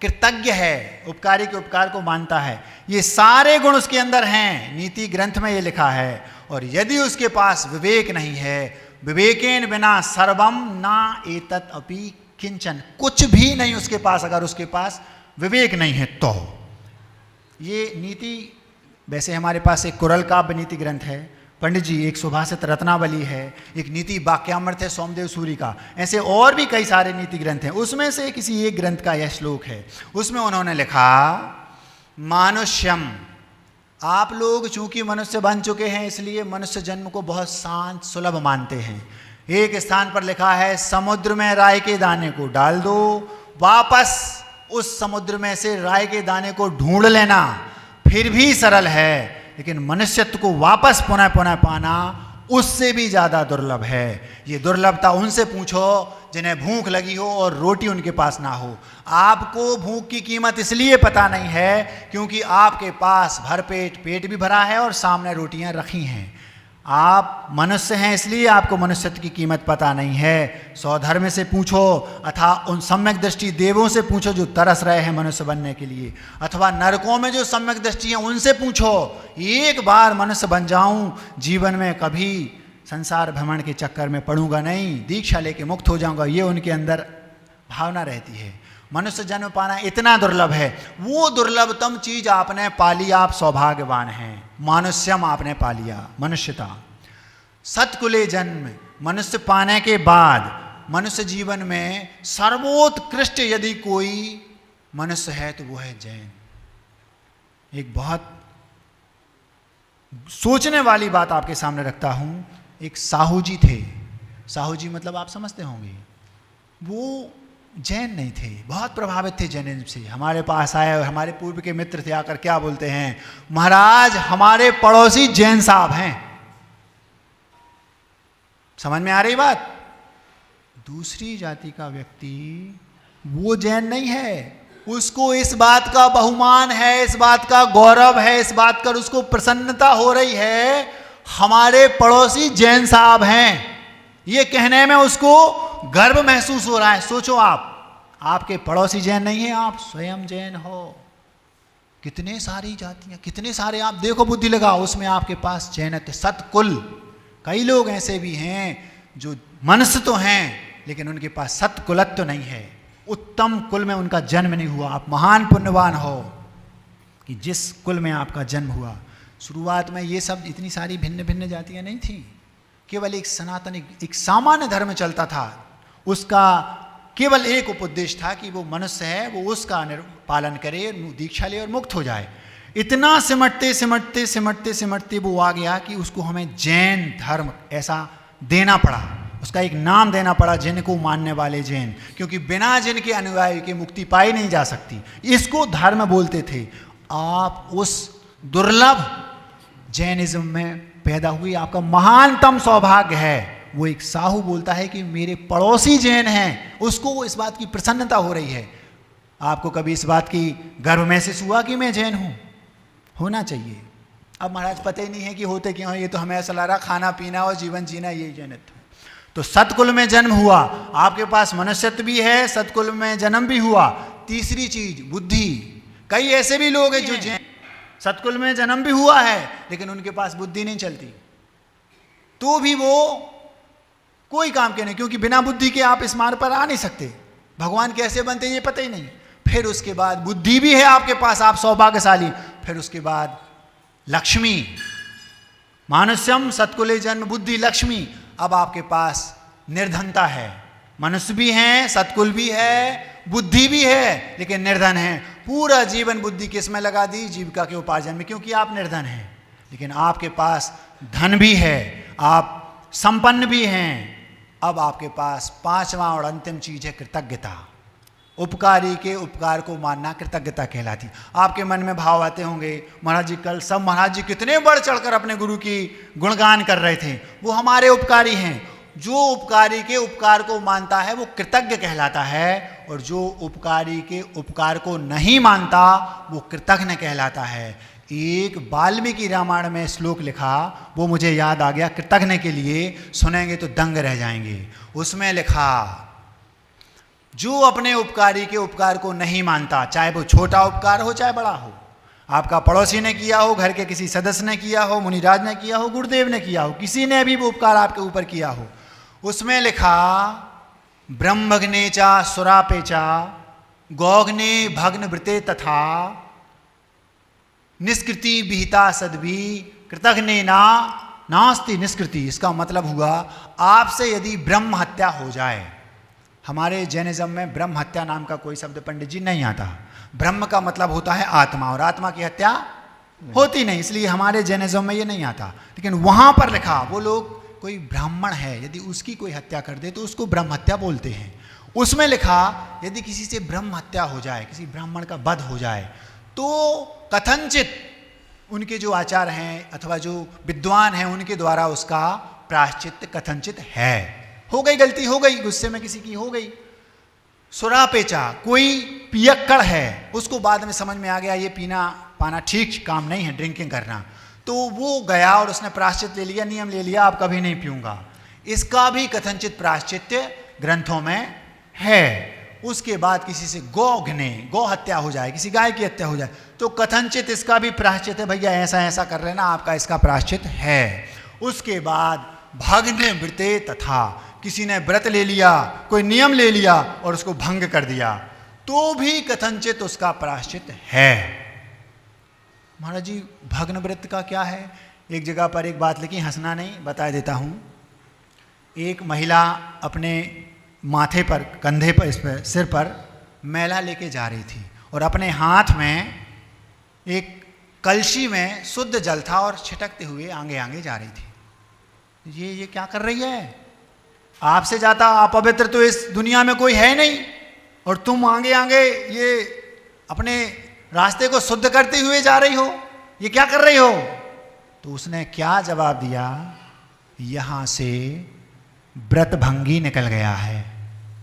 कृतज्ञ है, उपकारी के उपकार को मानता है, ये सारे गुण उसके अंदर हैं, नीति ग्रंथ में ये लिखा है। और यदि उसके पास विवेक नहीं है, विवेकेन बिना सर्वम ना एतत् अपि किंचन, कुछ भी नहीं उसके पास, अगर उसके पास विवेक नहीं है तो। ये नीति, वैसे हमारे पास एक कुरल काव्य नीति ग्रंथ है पंडित जी, एक सुभाषित रत्नावली है, एक नीति वाक्यामृत है सोमदेव सूरी का, ऐसे और भी कई सारे नीति ग्रंथ हैं। उसमें से किसी एक ग्रंथ का यह श्लोक है। उसमें उन्होंने लिखा, मानुष्यम, आप लोग चूंकि मनुष्य बन चुके हैं इसलिए मनुष्य जन्म को बहुत शांत सुलभ मानते हैं। एक स्थान पर लिखा है, समुद्र में राय के दाने को डाल दो, वापस उस समुद्र में से राय के दाने को ढूंढ लेना फिर भी सरल है, लेकिन मनुष्यत्व को वापस पुनः पुनः पाना उससे भी ज़्यादा दुर्लभ है। ये दुर्लभता उनसे पूछो जिन्हें भूख लगी हो और रोटी उनके पास ना हो। आपको भूख की कीमत इसलिए पता नहीं है क्योंकि आपके पास भरपेट पेट भी भरा है और सामने रोटियां रखी हैं। आप मनुष्य हैं इसलिए आपको मनुष्यत्व की कीमत पता नहीं है। स्वधर्म से पूछो, अथवा उन सम्यक दृष्टि देवों से पूछो जो तरस रहे हैं मनुष्य बनने के लिए, अथवा नरकों में जो सम्यक दृष्टि है उनसे पूछो, एक बार मनुष्य बन जाऊं, जीवन में कभी संसार भ्रमण के चक्कर में पड़ूंगा नहीं, दीक्षा लेके मुक्त हो जाऊंगा, ये उनके अंदर भावना रहती है। मनुष्य जन्म पाना इतना दुर्लभ है, वो दुर्लभतम चीज आपने पाली, आप सौभाग्यवान हैं। मानुष्यम आपने पा लिया, मनुष्यता। सत्कुले जन्म, मनुष्य पाने के बाद मनुष्य जीवन में सर्वोत्कृष्ट यदि कोई मनुष्य है तो वो है जैन। एक बहुत सोचने वाली बात आपके सामने रखता हूं। एक साहू जी थे, साहू जी मतलब आप समझते होंगे, वो जैन नहीं थे, बहुत प्रभावित थे जैनिज्म से। हमारे पास आए और हमारे पूर्व के मित्र थे, आकर क्या बोलते हैं, महाराज हमारे पड़ोसी जैन साहब हैं। समझ में आ रही बात? दूसरी जाति का व्यक्ति वो जैन नहीं है, उसको इस बात का बहुमान है, इस बात का गौरव है, इस बात कर उसको प्रसन्नता हो रही है, हमारे पड़ोसी जैन साहब हैं। ये कहने में उसको गर्व महसूस हो रहा है। सोचो आपके पड़ोसी जैन नहीं है, आप स्वयं जैन हो। कितने सारी जातियां, कितने सारे, आप देखो बुद्धि लगाओ, उसमें आपके पास जैनत्व, सतकुल। कई लोग ऐसे भी हैं जो मनुष्य तो हैं लेकिन उनके पास सतकुलत्व तो नहीं है, उत्तम कुल में उनका जन्म नहीं हुआ। आप महान पुण्यवान हो कि जिस कुल में आपका जन्म हुआ। शुरुआत में ये सब इतनी सारी भिन्न भिन्न जातियां नहीं थी, केवल एक सनातन, एक सामान्य धर्म चलता था। उसका केवल एक उपदेश था कि वो मनुष्य है, वो उसका पालन करे, दीक्षा ले और मुक्त हो जाए। इतना सिमटते सिमटते सिमटते सिमटते वो आ गया कि उसको हमें जैन धर्म ऐसा देना पड़ा, उसका एक नाम देना पड़ा, जिन को मानने वाले जैन, क्योंकि बिना जिन के अनुयायी के मुक्ति पाई नहीं जा सकती। इसको धर्म बोलते थे। आप उस दुर्लभ जैनिज्म में पैदा हुई, आपका महानतम सौभाग्य है। वो एक साहू बोलता है कि मेरे पड़ोसी जैन हैं, उसको इस बात की प्रसन्नता हो रही है। आपको कभी इस बात की गर्व महसूस हुआ कि मैं जैन हूं? होना चाहिए। अब महाराज पता ही नहीं है कि होते क्यों, ये तो हमें ऐसा लग रहा खाना पीना और जीवन जीना यही जैनत्व। तो सतकुल में जन्म हुआ, आपके पास मनुष्यत्व भी है, सतकुल में जन्म भी हुआ। तीसरी चीज बुद्धि। कई ऐसे भी लोग हैं जो जैन सतकुल में जन्म भी हुआ है लेकिन उनके पास बुद्धि नहीं चलती, तो भी वो कोई काम के नहीं, क्योंकि बिना बुद्धि के आप इस मार्ग पर आ नहीं सकते। भगवान कैसे बनते ये पता ही नहीं। फिर उसके बाद बुद्धि भी है आपके पास, आप सौभाग्यशाली। फिर उसके बाद लक्ष्मी, मानुष्यम सतकुले जन्म बुद्धि लक्ष्मी। अब आपके पास निर्धनता है, मनुष्य भी हैं, सतकुल भी है, बुद्धि भी है, लेकिन निर्धन है। पूरा जीवन बुद्धि किस में लगा दी? जीविका के उपार्जन में, क्योंकि आप निर्धन हैं। लेकिन आपके पास धन भी है, आप संपन्न भी हैं। अब आपके पास पांचवा और अंतिम चीज है कृतज्ञता। उपकारी के उपकार को मानना कृतज्ञता कहलाती। आपके मन में भाव आते होंगे, महाराज जी कल सब महाराज जी कितने बढ़ चढ़कर अपने गुरु की गुणगान कर रहे थे, वो हमारे उपकारी हैं। जो उपकारी के उपकार को मानता है वो कृतज्ञ कहलाता है, और जो उपकारी के उपकार को नहीं मानता वो कृतघ्न कहलाता है। एक वाल्मीकि रामायण में श्लोक लिखा, वो मुझे याद आ गया, कृतघ्न के लिए, सुनेंगे तो दंग रह जाएंगे। उसमें लिखा, जो अपने उपकारी के उपकार को नहीं मानता, चाहे वो छोटा उपकार हो चाहे बड़ा हो, आपका पड़ोसी ने किया हो, घर के किसी सदस्य ने किया हो, मुनिराज ने किया हो, गुरुदेव ने किया हो, किसी ने भी वो उपकार आपके ऊपर किया हो, उसमें लिखा ब्रह्मग्ने चा सुरापे चा गौग्ने भग्न वृते तथा निष्कृति विहिता सद्भी कृतघ्ने नास्ति निष्कृति। इसका मतलब हुआ, आपसे यदि ब्रह्म हत्या हो जाए, हमारे जैनिज्म में ब्रह्म हत्या नाम का कोई शब्द पंडित जी नहीं आता। ब्रह्म का मतलब होता है आत्मा, और आत्मा की हत्या होती नहीं, इसलिए हमारे जैनिज्म में ये नहीं आता। लेकिन वहां पर लिखा, वो लोग, कोई ब्राह्मण है यदि उसकी कोई हत्या कर दे तो उसको ब्रह्म हत्या बोलते हैं। उसमें लिखा, यदि किसी से ब्रह्म हत्या हो जाए, किसी ब्राह्मण का वध हो जाए, तो कथनचित उनके जो आचार हैं अथवा जो विद्वान हैं उनके द्वारा उसका प्रायश्चित कथनचित है। हो गई गलती, हो गई, गुस्से में किसी की हो गई। सुरापेचा, कोई पियक्कड़ है, उसको बाद में समझ में आ गया ये पीना पाना ठीक काम नहीं है, ड्रिंकिंग करना, तो वो गया और उसने प्रायश्चित ले लिया, नियम ले लिया, अब कभी नहीं पीऊंगा। इसका भी कथनचित प्रायश्चित्य ग्रंथों में है। उसके बाद किसी से गौ हत्या हो जाए, किसी गाय की हत्या हो जाए, तो कथनचित इसका भी प्रायश्चित है, भैया ऐसा ऐसा कर रहे ना, आपका इसका प्रायश्चित है। उसके बाद भग्न वृते तथा, किसी ने व्रत ले लिया, कोई नियम ले लिया और उसको भंग कर दिया, तो भी कथनचित उसका प्रायश्चित है। महाराज जी भग्न व्रत का क्या है? एक जगह पर एक बात लिखी, हंसना नहीं, बता देता हूं। एक महिला अपने माथे पर, कंधे पर, इस पर, सिर पर मैला लेके जा रही थी और अपने हाथ में एक कलशी में शुद्ध जल था और छिटकते हुए आगे आगे जा रही थी। ये क्या कर रही है? आपसे जाता अपवित्र तो इस दुनिया में कोई है नहीं, और तुम आगे आगे ये अपने रास्ते को शुद्ध करते हुए जा रही हो, ये क्या कर रही हो? तो उसने क्या जवाब दिया? यहां से व्रत भंगी निकल गया है,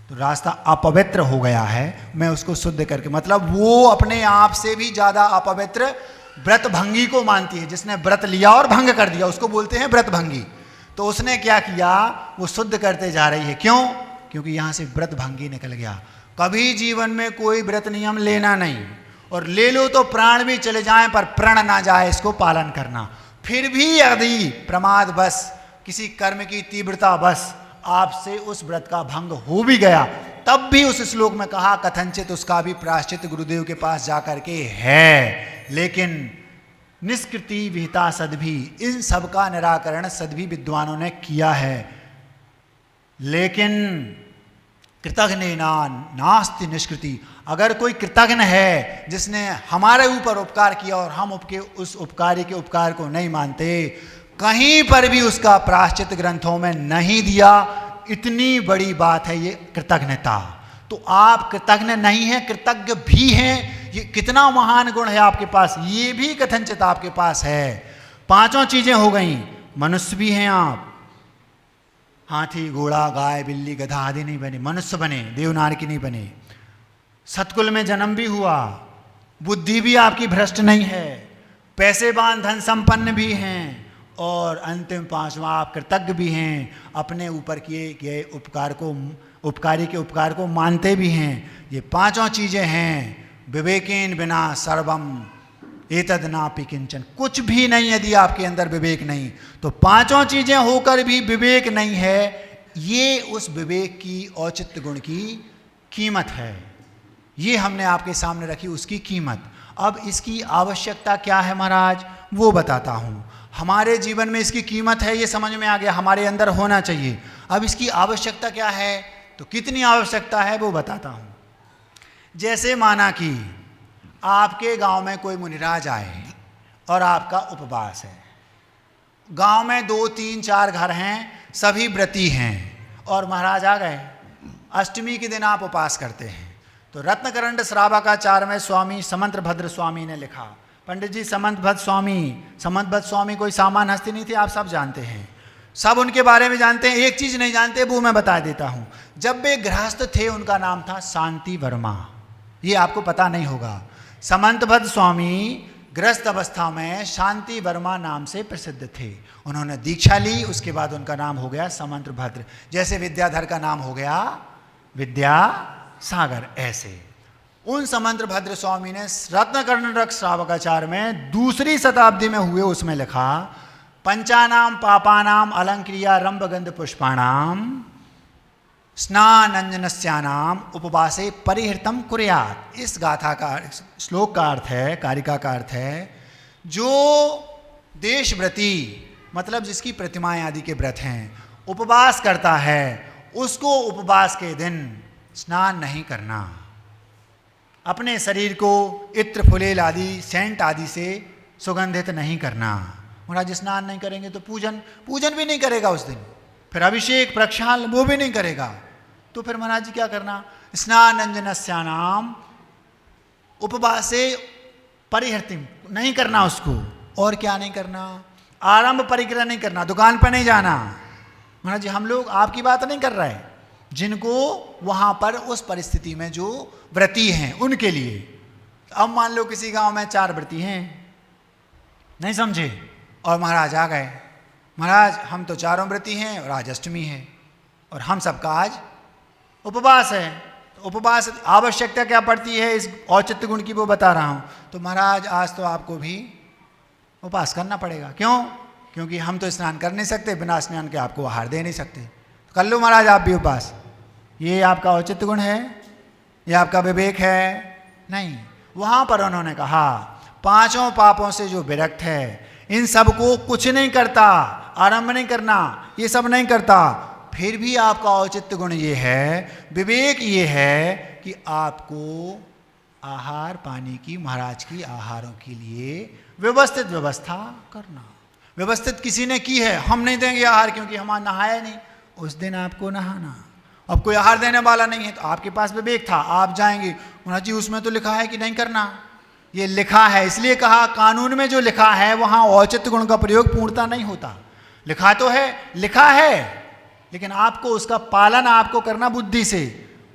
तो रास्ता अपवित्र हो गया है, मैं उसको शुद्ध करके, मतलब वो अपने आप से भी ज्यादा अपवित्र व्रत भंगी को मानती है। जिसने व्रत लिया और भंग कर दिया उसको बोलते हैं व्रत भंगी। तो उसने क्या किया, वो शुद्ध करते जा रही है। क्यों? क्योंकि यहाँ से व्रत भंगी निकल गया। कभी जीवन में कोई व्रत नियम लेना नहीं, और ले लो तो प्राण भी चले जाएं पर प्रण ना जाए, इसको पालन करना। फिर भी यदि प्रमाद बस, किसी कर्म की तीव्रता बस आपसे उस व्रत का भंग हो भी गया, तब भी उस श्लोक में कहा कथनचित उसका भी प्रायश्चित गुरुदेव के पास जाकर के है। लेकिन निष्कृति विहिता सद्भी, इन सब का निराकरण सद्भी विद्वानों ने किया है। लेकिन कृतघ्न नास्ति निष्कृति, अगर कोई कृतघ्न है जिसने हमारे ऊपर उपकार किया और हम उस उपकारी के उपकार को नहीं मानते, कहीं पर भी उसका प्रायश्चित ग्रंथों में नहीं दिया। इतनी बड़ी बात है ये कृतज्ञता। तो आप कृतज्ञ नहीं हैं, कृतज्ञ भी हैं। ये कितना महान गुण है आपके पास, ये भी कथनचित आपके पास है। पांचों चीजें हो गई। मनुष्य भी हैं आप, हाथी घोड़ा गाय बिल्ली गधा आदि नहीं बने, मनुष्य बने, देवनार की नहीं बने। सतकुल में जन्म भी हुआ, बुद्धि भी आपकी भ्रष्ट नहीं है, पैसेबान धन संपन्न भी हैं, और अंतिम पांचवा आप कृतज्ञ भी हैं। अपने ऊपर किए गए उपकार को, उपकारी के उपकार को मानते भी हैं। ये पांचों चीजें हैं। विवेकेन बिना सर्वम एतद नापि किंचन, कुछ भी नहीं यदि आपके अंदर विवेक नहीं, तो पांचों चीजें होकर भी विवेक नहीं है। ये उस विवेक की औचित्य गुण की कीमत है। ये हमने आपके सामने रखी उसकी कीमत। अब इसकी आवश्यकता क्या है महाराज, वो बताता हूं। हमारे जीवन में इसकी कीमत है, ये समझ में आ गया, हमारे अंदर होना चाहिए। अब इसकी आवश्यकता क्या है, तो कितनी आवश्यकता है वो बताता हूं। जैसे माना कि आपके गांव में कोई मुनिराज आए और आपका उपवास है। गांव में 2, 3, 4 घर हैं, सभी व्रती हैं, और महाराज आ गए। अष्टमी के दिन आप उपवास करते हैं। तो रत्नकरंड श्रावकाचार्य में स्वामी समंत भद्र स्वामी ने लिखा, पंडित जी समंत भद्र स्वामी कोई सामान्य हस्ती नहीं थी, आप सब जानते हैं, सब उनके बारे में जानते हैं। एक चीज नहीं जानते, वो मैं बता देता हूं। जब वे गृहस्थ थे उनका नाम था शांति वर्मा, ये आपको पता नहीं होगा। समंत भद्र स्वामी गृहस्थ अवस्था में शांति वर्मा नाम से प्रसिद्ध थे। उन्होंने दीक्षा ली, उसके बाद उनका नाम हो गया समंत भद्र। जैसे विद्याधर का नाम हो गया विद्या सागर, ऐसे उन समंत भद्र स्वामी ने रत्नकर्णक श्रावकाचार्य में 2री शताब्दी में हुए उसमें लिखा, पंचानाम पापानाम अलंक्रिया रंभगंध पुष्पाणाम स्नानंजनस्यानाम उपवासे परिहृतम कुर्यात्। इस गाथा का, श्लोक का अर्थ है, कारिका का अर्थ है, जो देशव्रती मतलब जिसकी प्रतिमाएं आदि के व्रत हैं उपवास करता है, उसको उपवास के दिन स्नान नहीं करना, अपने शरीर को इत्र फुलेल आदि सेंट आदि से सुगंधित नहीं करना। महाराज स्नान नहीं करेंगे तो पूजन भी नहीं करेगा उस दिन, फिर अभिषेक प्रक्षालन वो भी नहीं करेगा। तो फिर महाराज जी क्या करना, स्नान अंजनस्यानाम उपवासे परिहृतिम नहीं करना उसको। और क्या नहीं करना, आरंभ परिग्रह नहीं करना, दुकान पर नहीं जाना। महाराज जी हम लोग आपकी बात नहीं कर रहे, जिनको वहां पर उस परिस्थिति में जो व्रती हैं उनके लिए। अब मान लो किसी गांव में 4 व्रती हैं, नहीं समझे, और महाराज आ गए, महाराज हम तो 4 व्रती हैं और आज अष्टमी है और हम सबका आज उपवास है। तो उपवास आवश्यकता क्या पड़ती है, इस औचित्य गुण की वो बता रहा हूं। तो महाराज आज तो आपको भी उपवास करना पड़ेगा। क्यों? क्योंकि हम तो स्नान कर नहीं सकते, बिना स्नान के आपको आहार दे नहीं सकते। तो कर लो महाराज आप भी उपवास। ये आपका औचित्य गुण है, ये आपका विवेक है? नहीं। वहां पर उन्होंने कहा 5 पापों से जो विरक्त है, इन सब को कुछ नहीं करता, आरंभ नहीं करना, ये सब नहीं करता, फिर भी आपका औचित्य गुण ये है, विवेक ये है कि आपको आहार पानी की, महाराज की आहारों के लिए व्यवस्थित व्यवस्था करना। व्यवस्थित किसी ने की है, हम नहीं देंगे आहार क्योंकि हम नहाया नहीं, उस दिन आपको नहाना। अब कोई आहार देने वाला नहीं है तो आपके पास विवेक था, आप जाएंगे, महाराज जी उसमें तो लिखा है कि नहीं करना। ये लिखा है, इसलिए कहा कानून में जो लिखा है वहां औचित्य गुण का प्रयोग पूर्णता नहीं होता। लिखा तो है, लिखा है, लेकिन आपको उसका पालन आपको करना बुद्धि से।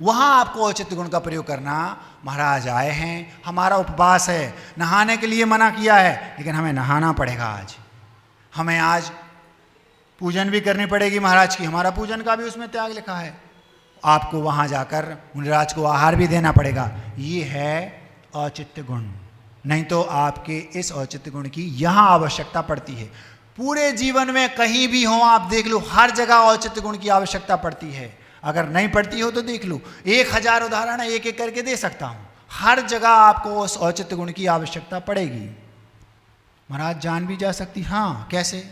वहाँ आपको औचित्य गुण का प्रयोग करना। महाराज आए हैं, हमारा उपवास है, नहाने के लिए मना किया है, लेकिन हमें नहाना पड़ेगा आज, हमें आज पूजन भी करनी पड़ेगी महाराज की, हमारा पूजन का भी उसमें त्याग लिखा है, आपको वहाँ जाकर मुनिराज को आहार भी देना पड़ेगा। ये है औचित्य गुण। नहीं तो आपके इस औचित्य गुण की यहाँ आवश्यकता पड़ती है। पूरे जीवन में कहीं भी हो आप देख लो, हर जगह औचित्य गुण की आवश्यकता पड़ती है। अगर नहीं पड़ती हो तो देख लो, 1000 उदाहरण एक एक करके दे सकता हूँ। हर जगह आपको उस औचित्य गुण की आवश्यकता पड़ेगी। महाराज जान भी जा सकती, हाँ कैसे?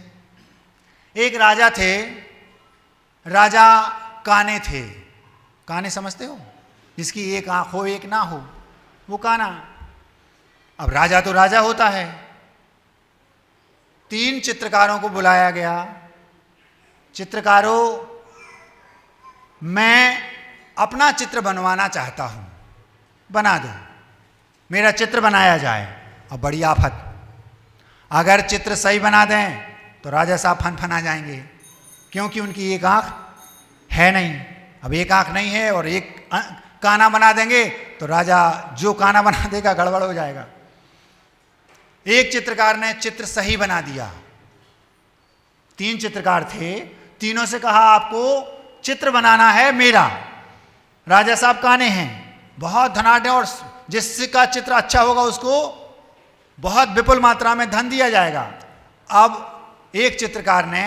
एक राजा थे, राजा काने थे। काने समझते हो? जिसकी एक आंख हो एक ना हो, वो काना। अब राजा तो राजा होता है। 3 चित्रकारों को बुलाया गया। चित्रकारों, मैं अपना चित्र बनवाना चाहता हूं, बना दो, मेरा चित्र बनाया जाए। अब बड़ी आफत, अगर चित्र सही बना दें तो राजा साहब फन-फना जाएंगे, क्योंकि उनकी एक आंख है नहीं। अब एक आंख नहीं है और एक काना बना देंगे तो राजा जो काना बना देगा गड़बड़ हो जाएगा। एक चित्रकार ने चित्र सही बना दिया। 3 चित्रकार थे, तीनों से कहा आपको चित्र बनाना है मेरा। राजा साहब काने हैं, बहुत धनाढ्य, और जिसका चित्र अच्छा होगा उसको बहुत विपुल मात्रा में धन दिया जाएगा। अब एक चित्रकार ने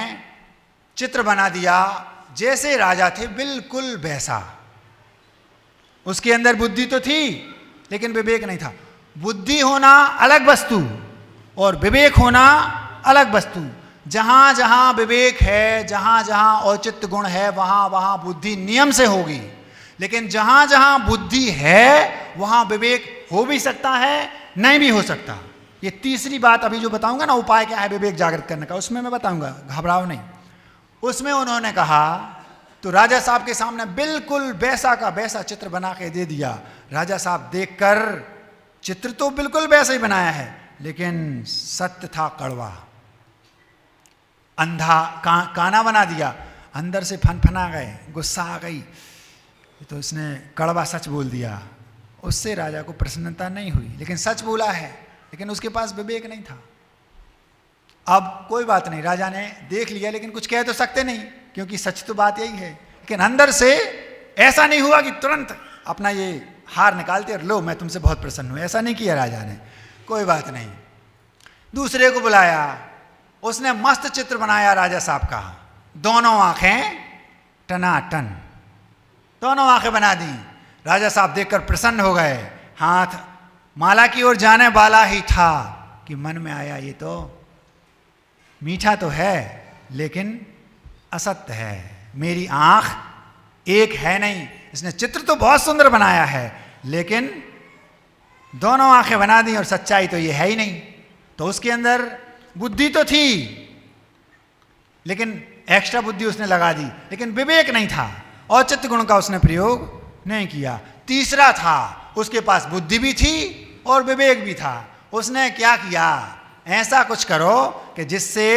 चित्र बना दिया जैसे राजा थे बिल्कुल वैसा। उसके अंदर बुद्धि तो थी लेकिन विवेक नहीं था। बुद्धि होना अलग वस्तु और विवेक होना अलग वस्तु। जहां जहां विवेक है, जहां जहां औचित्य गुण है, वहां वहां बुद्धि नियम से होगी। लेकिन जहां जहां बुद्धि है वहां विवेक हो भी सकता है, नहीं भी हो सकता। ये तीसरी बात अभी जो बताऊंगा ना, उपाय क्या है विवेक जागृत करने का, उसमें मैं बताऊंगा, घबराओ नहीं। उसमें उन्होंने कहा, तो राजा साहब के सामने बिल्कुल वैसा का वैसा चित्र बना के दे दिया। राजा साहब देखकर, चित्र तो बिल्कुल वैसा ही बनाया है लेकिन सत्य था कड़वा। अंधा काना बना दिया, अंदर से फनफना गए, गुस्सा आ गई, तो उसने कड़वा सच बोल दिया। उससे राजा को प्रसन्नता नहीं हुई, लेकिन सच बोला है, लेकिन उसके पास विवेक नहीं था। अब कोई बात नहीं, राजा ने देख लिया, लेकिन कुछ कह तो सकते नहीं, क्योंकि सच तो बात यही है। लेकिन अंदर से ऐसा नहीं हुआ कि तुरंत अपना ये हार निकालते और लो मैं तुमसे बहुत प्रसन्न हूं, ऐसा नहीं किया राजा ने। कोई बात नहीं, दूसरे को बुलाया, उसने मस्त चित्र बनाया राजा साहब का। दोनों आंखें टनाटन, दोनों आंखें बना दी। राजा साहब देखकर प्रसन्न हो गए। हाथ माला की ओर जाने वाला ही था कि मन में आया, ये तो मीठा तो है लेकिन असत्य है, मेरी आंख एक है नहीं। इसने चित्र तो बहुत सुंदर बनाया है लेकिन दोनों आंखें बना दी और सच्चाई तो ये है ही नहीं। तो उसके अंदर बुद्धि तो थी लेकिन एक्स्ट्रा बुद्धि उसने लगा दी, लेकिन विवेक नहीं था, औचित्य गुण का उसने प्रयोग नहीं किया। तीसरा था, उसके पास बुद्धि भी थी और विवेक भी था। उसने क्या किया, ऐसा कुछ करो कि जिससे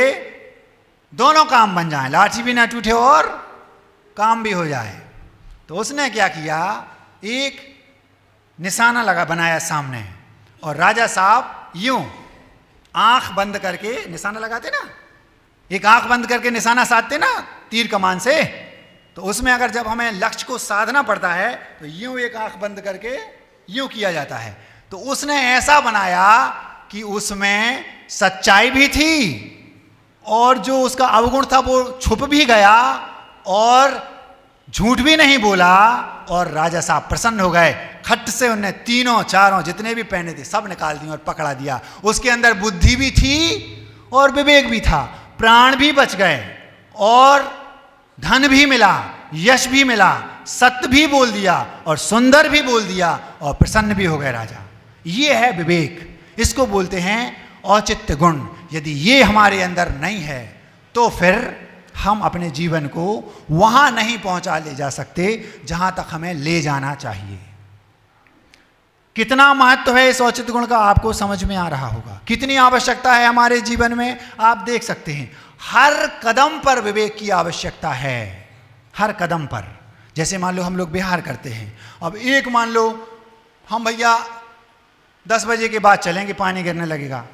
दोनों काम बन जाएं, लाठी भी ना टूटे और काम भी हो जाए। तो उसने क्या किया, एक निशाना लगा बनाया सामने, और राजा साहब यूं आंख बंद करके निशाना लगाते ना, एक आंख बंद करके निशाना साधते ना तीर कमान से, तो उसमें अगर जब हमें लक्ष्य को साधना पड़ता है तो यूं एक आंख बंद करके यूं किया जाता है। तो उसने ऐसा बनाया कि उसमें सच्चाई भी थी और जो उसका अवगुण था वो छुप भी गया और झूठ भी नहीं बोला, और राजा साहब प्रसन्न हो गए। खट से उनने तीनों चारों जितने भी पहने थे सब निकाल दिए और पकड़ा दिया। उसके अंदर बुद्धि भी थी और विवेक भी था, प्राण भी बच गए और धन भी मिला, यश भी मिला, सत्य भी बोल दिया और सुंदर भी बोल दिया और प्रसन्न भी हो गए राजा। ये है विवेक, इसको बोलते हैं औचित्य गुण। यदि ये हमारे अंदर नहीं है तो फिर हम अपने जीवन को वहां नहीं पहुंचा ले जा सकते जहां तक हमें ले जाना चाहिए। कितना महत्व है इस औचित्य गुण का आपको समझ में आ रहा होगा, कितनी आवश्यकता है हमारे जीवन में। आप देख सकते हैं हर कदम पर विवेक की आवश्यकता है, हर कदम पर। जैसे मान लो हम लोग विहार करते हैं, अब एक मान लो हम भैया 10 बजे के बाद चलेंगे, पानी गिरने लगेगा,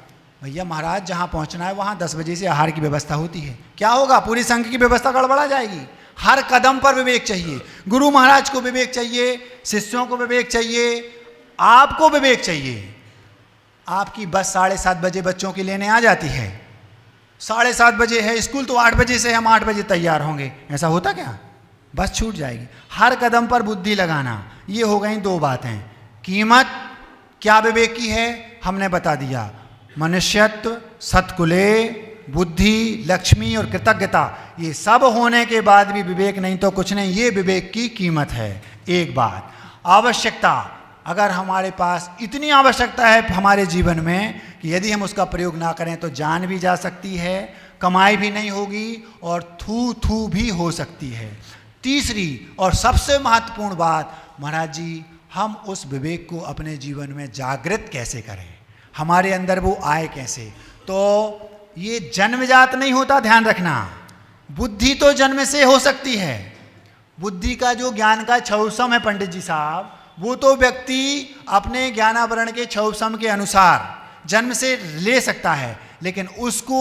भैया महाराज जहाँ पहुँचना है वहाँ 10 बजे से आहार की व्यवस्था होती है, क्या होगा, पूरी संघ की व्यवस्था गड़बड़ा जाएगी। हर कदम पर विवेक चाहिए, गुरु महाराज को विवेक चाहिए, शिष्यों को विवेक चाहिए, आपको विवेक चाहिए। आपकी बस 7:30 बजे बच्चों की लेने आ जाती है, 7:30 बजे है स्कूल, तो 8 बजे से हम 8 बजे तैयार होंगे, ऐसा होता क्या, बस छूट जाएगी। हर कदम पर बुद्धि लगाना, ये हो गई 2 बातें। कीमत क्या विवेक की है हमने बता दिया, मनुष्यत्व, सत्कुले, बुद्धि, लक्ष्मी और कृतज्ञता, ये सब होने के बाद भी विवेक नहीं तो कुछ नहीं, ये विवेक की कीमत है। एक बात, आवश्यकता, अगर हमारे पास इतनी आवश्यकता है हमारे जीवन में कि यदि हम उसका प्रयोग ना करें तो जान भी जा सकती है, कमाई भी नहीं होगी और थू थू भी हो सकती है। तीसरी और सबसे महत्वपूर्ण बात, महाराज जी हम उस विवेक को अपने जीवन में जागृत कैसे करें, हमारे अंदर वो आए कैसे। तो ये जन्मजात नहीं होता, ध्यान रखना, बुद्धि तो जन्म से हो सकती है, बुद्धि का जो ज्ञान का छौसम है पंडित जी साहब, वो तो व्यक्ति अपने ज्ञानावरण के छौसम के अनुसार जन्म से ले सकता है, लेकिन उसको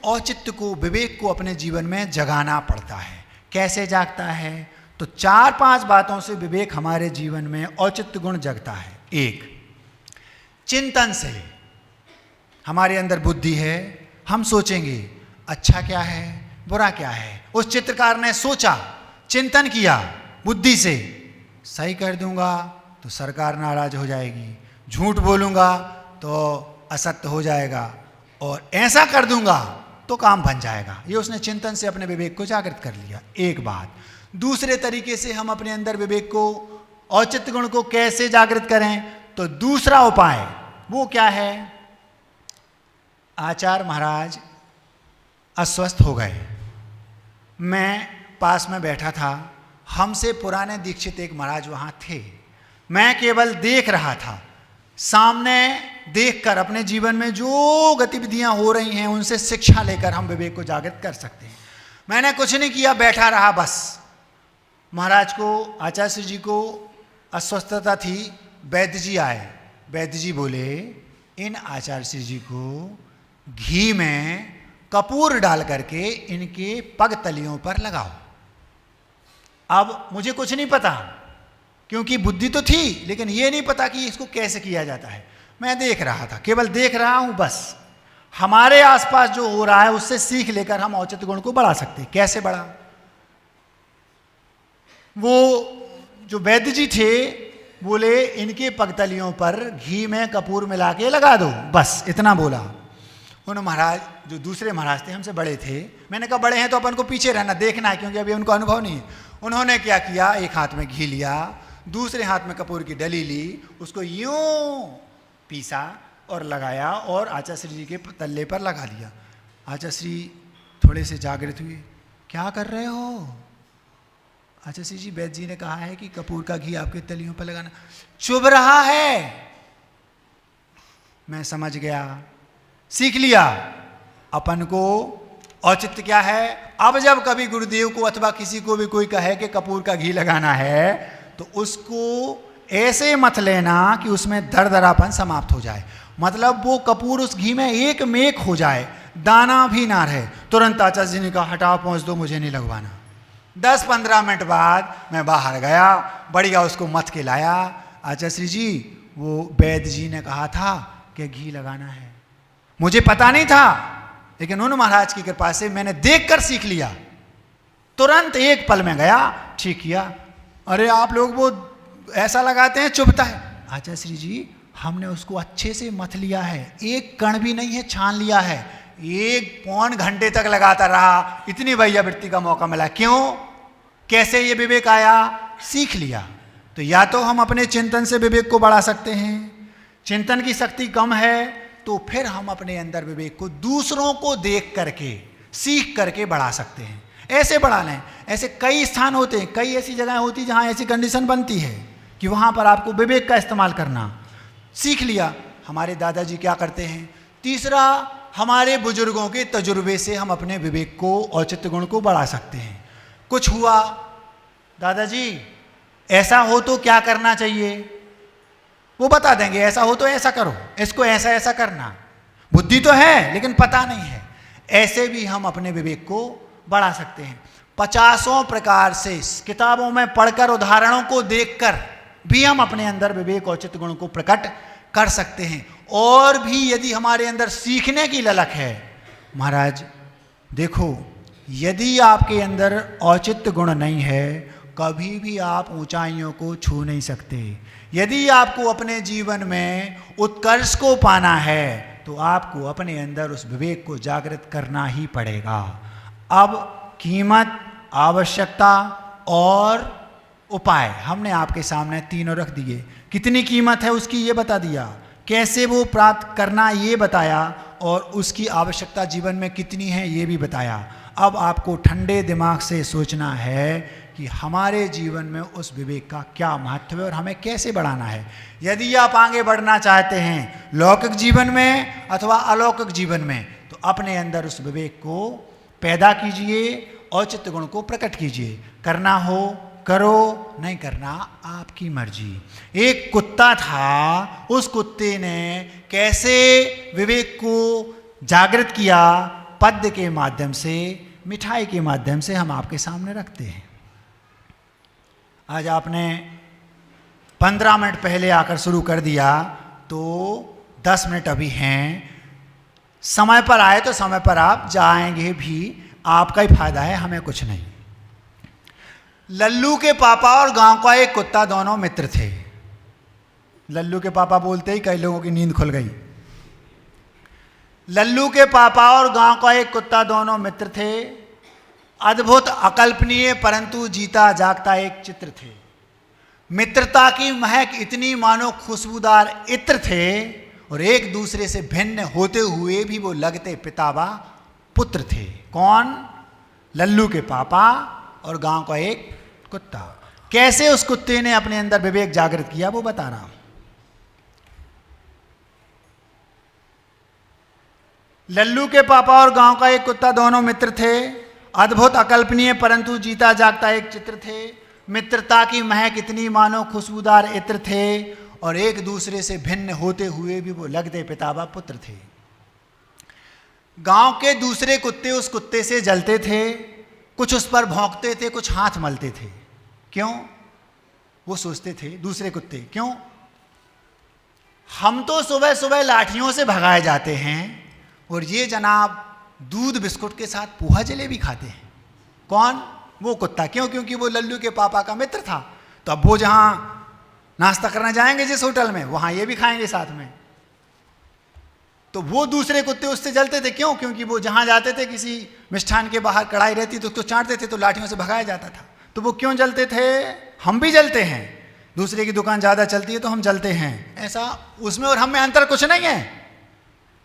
औचित्य को, विवेक को अपने जीवन में जगाना पड़ता है। कैसे जागता है, तो 4-5 बातों से विवेक हमारे जीवन में औचित्य गुण जगता है। एक, चिंतन से हमारे अंदर बुद्धि है, हम सोचेंगे अच्छा क्या है बुरा क्या है। उस चित्रकार ने सोचा, चिंतन किया, बुद्धि से सही कर दूंगा तो सरकार नाराज हो जाएगी, झूठ बोलूंगा तो असत्य हो जाएगा, और ऐसा कर दूंगा तो काम बन जाएगा। ये उसने चिंतन से अपने विवेक को जागृत कर लिया। एक बात। दूसरे तरीके से हम अपने अंदर विवेक को, औचित्य गुण को कैसे जागृत करें, तो दूसरा उपाय वो क्या है, आचार्य महाराज अस्वस्थ हो गए, मैं पास में बैठा था, हमसे पुराने दीक्षित एक महाराज वहाँ थे, मैं केवल देख रहा था, सामने देखकर अपने जीवन में जो गतिविधियां हो रही हैं उनसे शिक्षा लेकर हम विवेक को जागृत कर सकते हैं। मैंने कुछ नहीं किया, बैठा रहा बस। महाराज को, आचार्य जी को अस्वस्थता थी, वैद्य जी आए, वैद्य जी बोले इन आचार्य जी को घी में कपूर डाल करके इनके पग तलियों पर लगाओ। अब मुझे कुछ नहीं पता, क्योंकि बुद्धि तो थी, लेकिन ये नहीं पता कि इसको कैसे किया जाता है। मैं देख रहा था, केवल देख रहा हूं बस। हमारे आसपास जो हो रहा है उससे सीख लेकर हम औचित्य गुण को बढ़ा सकते हैं। कैसे बढ़ा, वो जो वैद्य जी थे बोले इनके पगतलियों पर घी में कपूर मिला के लगा दो, बस इतना बोला। उन महाराज, जो दूसरे महाराज थे हमसे बड़े थे, मैंने कहा बड़े हैं तो अपन को पीछे रहना, देखना है, क्योंकि अभी उनको अनुभव नहीं है। उन्होंने क्या किया, एक हाथ में घी लिया, दूसरे हाथ में कपूर की डली ली, उसको यूं पीसा और लगाया और आचार्य जी के तल्ले पर लगा दिया। आचार्य थोड़े से जागृत हुए, क्या कर रहे हो? आचार्य जी, वैद्य जी ने कहा है कि कपूर का घी आपके तलियों पर लगाना। चुभ रहा है। मैं समझ गया, सीख लिया। अपन को औचित्य क्या है, अब जब कभी गुरुदेव को अथवा किसी को भी कोई कहे कि कपूर का घी लगाना है, तो उसको ऐसे मत लेना कि उसमें दरदरापन समाप्त हो जाए, मतलब वो कपूर उस घी में एक मेक हो जाए, दाना भी ना रहे। तुरंत आचार्य जी ने कहा हटाओ, पहुँच दो, मुझे नहीं लगवाना। 10-15 मिनट बाद मैं बाहर गया, बढ़िया उसको मत के लाया। आचार्य जी, वो वैद्य जी ने कहा था कि घी लगाना है, मुझे पता नहीं था, लेकिन उन महाराज की कृपा से मैंने देखकर सीख लिया। तुरंत एक पल में गया, ठीक किया। अरे आप लोग वो ऐसा लगाते हैं, चुभता है। आचार्य जी, हमने उसको अच्छे से मथ लिया है, एक कण भी नहीं है, छान लिया है, 1 घंटे तक लगाता रहा, इतनी वैयावृत्ति का मौका मिला। क्यों, कैसे ये विवेक आया, सीख लिया। तो या तो हम अपने चिंतन से विवेक को बढ़ा सकते हैं, चिंतन की शक्ति कम है तो फिर हम अपने अंदर विवेक को दूसरों को देख करके, सीख करके बढ़ा सकते हैं। ऐसे बढ़ा लें। ऐसे कई स्थान होते हैं, कई ऐसी जगहें होती जहां ऐसी कंडीशन बनती है कि वहां पर आपको विवेक का इस्तेमाल करना सीख लिया। हमारे दादाजी क्या करते हैं। तीसरा, हमारे बुजुर्गों के तजुर्बे से हम अपने विवेक को, औचित्य गुण को बढ़ा सकते हैं। कुछ हुआ, दादाजी ऐसा हो तो क्या करना चाहिए, वो बता देंगे, ऐसा हो तो ऐसा करो, इसको ऐसा ऐसा करना। बुद्धि तो है लेकिन पता नहीं है। ऐसे भी हम अपने विवेक को बढ़ा सकते हैं। 50 प्रकार से किताबों में पढ़कर, उदाहरणों को देखकर भी हम अपने अंदर विवेक और चित्त गुण को प्रकट कर सकते हैं। और भी यदि हमारे अंदर सीखने की ललक है, महाराज देखो, यदि आपके अंदर औचित्य गुण नहीं है, कभी भी आप ऊंचाइयों को छू नहीं सकते। यदि आपको अपने जीवन में उत्कर्ष को पाना है तो आपको अपने अंदर उस विवेक को जागृत करना ही पड़ेगा। अब कीमत, आवश्यकता और उपाय हमने आपके सामने तीनों रख दिए। कितनी कीमत है उसकी ये बता दिया, कैसे वो प्राप्त करना ये बताया, और उसकी आवश्यकता जीवन में कितनी है ये भी बताया। अब आपको ठंडे दिमाग से सोचना है कि हमारे जीवन में उस विवेक का क्या महत्व है और हमें कैसे बढ़ाना है। यदि आप आगे बढ़ना चाहते हैं लौकिक जीवन में अथवा अलौकिक जीवन में, तो अपने अंदर उस विवेक को पैदा कीजिए और चित्त गुण को प्रकट कीजिए। करना हो करो, नहीं करना आपकी मर्जी। एक कुत्ता था, उस कुत्ते ने कैसे विवेक को जागृत किया, पद्य के माध्यम से, मिठाई के माध्यम से हम आपके सामने रखते हैं। आज आपने 15 मिनट पहले आकर शुरू कर दिया तो 10 मिनट अभी हैं। समय पर आए तो समय पर आप जाएंगे भी, आपका ही फायदा है, हमें कुछ नहीं। लल्लू के पापा और गांव का एक कुत्ता दोनों मित्र थे। लल्लू के पापा बोलते ही कई लोगों की नींद खुल गई। लल्लू के पापा और गांव का एक कुत्ता दोनों मित्र थे। अद्भुत, अकल्पनीय परंतु जीता जागता एक चित्र थे। मित्रता की महक इतनी मानो खुशबूदार इत्र थे, और एक दूसरे से भिन्न होते हुए भी वो लगते पिता व पुत्र थे। कौन? लल्लू के पापा और गांव का एक कुत्ता। कैसे उस कुत्ते ने अपने अंदर विवेक जागृत किया वो बता रहा हूं। लल्लू के पापा और गांव का एक कुत्ता दोनों मित्र थे। अद्भुत, अकल्पनीय परंतु जीता जागता एक चित्र थे। मित्रता की महक इतनी मानो खुशबूदार इत्र थे, और एक दूसरे से भिन्न होते हुए भी वो लगते पिता व पुत्र थे। गांव के दूसरे कुत्ते उस कुत्ते से जलते थे, कुछ उस पर भौंकते थे, कुछ हाथ मलते थे। क्यों? वो सोचते थे दूसरे कुत्ते, क्यों? हम तो सुबह सुबह लाठियों से भगाए जाते हैं और ये जनाब दूध बिस्कुट के साथ पोहा जलेबी खाते हैं। कौन? वो कुत्ता। क्यों? क्योंकि वो लल्लू के पापा का मित्र था। तो अब वो जहां नाश्ता करने जाएंगे जिस होटल में, वहां ये भी खाएंगे साथ में। तो वो दूसरे कुत्ते उससे जलते थे। क्यों? क्योंकि वो जहां जाते थे, किसी मिष्ठान के बाहर कढ़ाई रहती तो उसको चाटते थे, तो लाठियों से भगाया जाता था। तो वो क्यों जलते थे? हम भी जलते हैं। दूसरे की दुकान ज़्यादा चलती है तो हम जलते हैं। ऐसा उसमें और हम में अंतर कुछ नहीं है।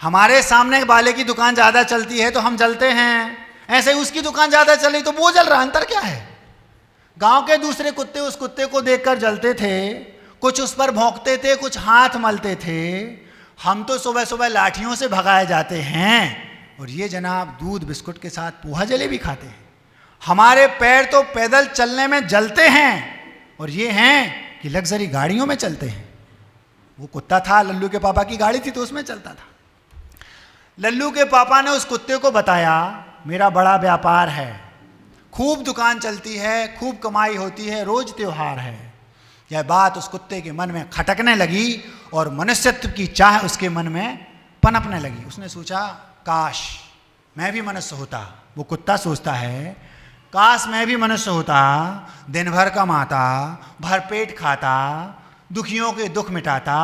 हमारे सामने वाले की दुकान ज़्यादा चलती है तो हम जलते हैं, ऐसे ही उसकी दुकान ज़्यादा चली तो वो जल रहा। अंतर क्या है? गांव के दूसरे कुत्ते उस कुत्ते को देखकर जलते थे, कुछ उस पर भौंकते थे, कुछ हाथ मलते थे। हम तो सुबह सुबह लाठियों से भगाए जाते हैं, और ये जनाब दूध बिस्कुट के साथ पोहा जलेबी खाते हैं। हमारे पैर तो पैदल चलने में जलते हैं, और ये हैं कि लग्जरी गाड़ियों में चलते हैं। वो कुत्ता था, लल्लू के पापा की गाड़ी थी तो उसमें चलता था। लल्लू के पापा ने उस कुत्ते को बताया, मेरा बड़ा व्यापार है, खूब दुकान चलती है, खूब कमाई होती है, रोज त्योहार है। यह बात उस कुत्ते के मन में खटकने लगी और मनुष्यत्व की चाह उसके मन में पनपने लगी। उसने सोचा, काश मैं भी मनुष्य होता। वो कुत्ता सोचता है, काश मैं भी मनुष्य होता, दिन भर कमाता, भरपेट खाता, दुखियों के दुख मिटाता,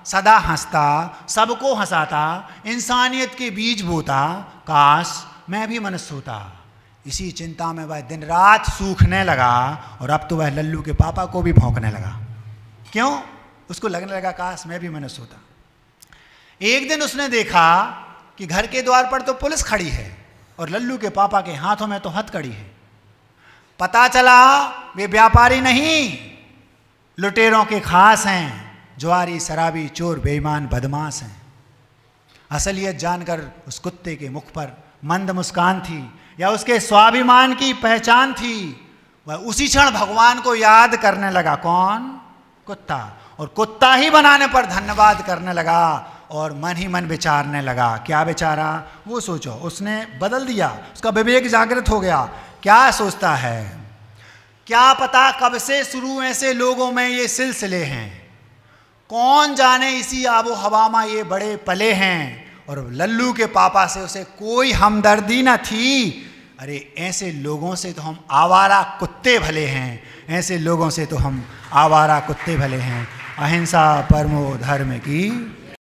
सदा हंसता, सबको हंसाता, इंसानियत के बीज बोता। काश मैं भी मनुष्य होता। इसी चिंता में वह दिन रात सूखने लगा, और अब तो वह लल्लू के पापा को भी भौंकने लगा। क्यों? उसको लगने लगा काश मैं भी मनुष्य होता। एक दिन उसने देखा कि घर के द्वार पर तो पुलिस खड़ी है और लल्लू के पापा के हाथों में तो हथकड़ी है। पता चला वे व्यापारी नहीं, लुटेरों के खास हैं, जुआरी, शराबी, चोर, बेईमान, बदमाश हैं। असलियत जानकर उस कुत्ते के मुख पर मंद मुस्कान थी, या उसके स्वाभिमान की पहचान थी। वह उसी क्षण भगवान को याद करने लगा। कौन? कुत्ता। और कुत्ता ही बनाने पर धन्यवाद करने लगा और मन ही मन विचारने लगा। क्या विचारा? वो सोचो, उसने बदल दिया, उसका विवेक जागृत हो गया। क्या सोचता है? क्या पता कब से शुरू ऐसे लोगों में ये सिलसिले हैं, कौन जाने इसी आबो हवा में ये बड़े पले हैं, और लल्लू के पापा से उसे कोई हमदर्दी न थी। अरे ऐसे लोगों से तो हम आवारा कुत्ते भले हैं, ऐसे लोगों से तो हम आवारा कुत्ते भले हैं। अहिंसा परमो धर्म की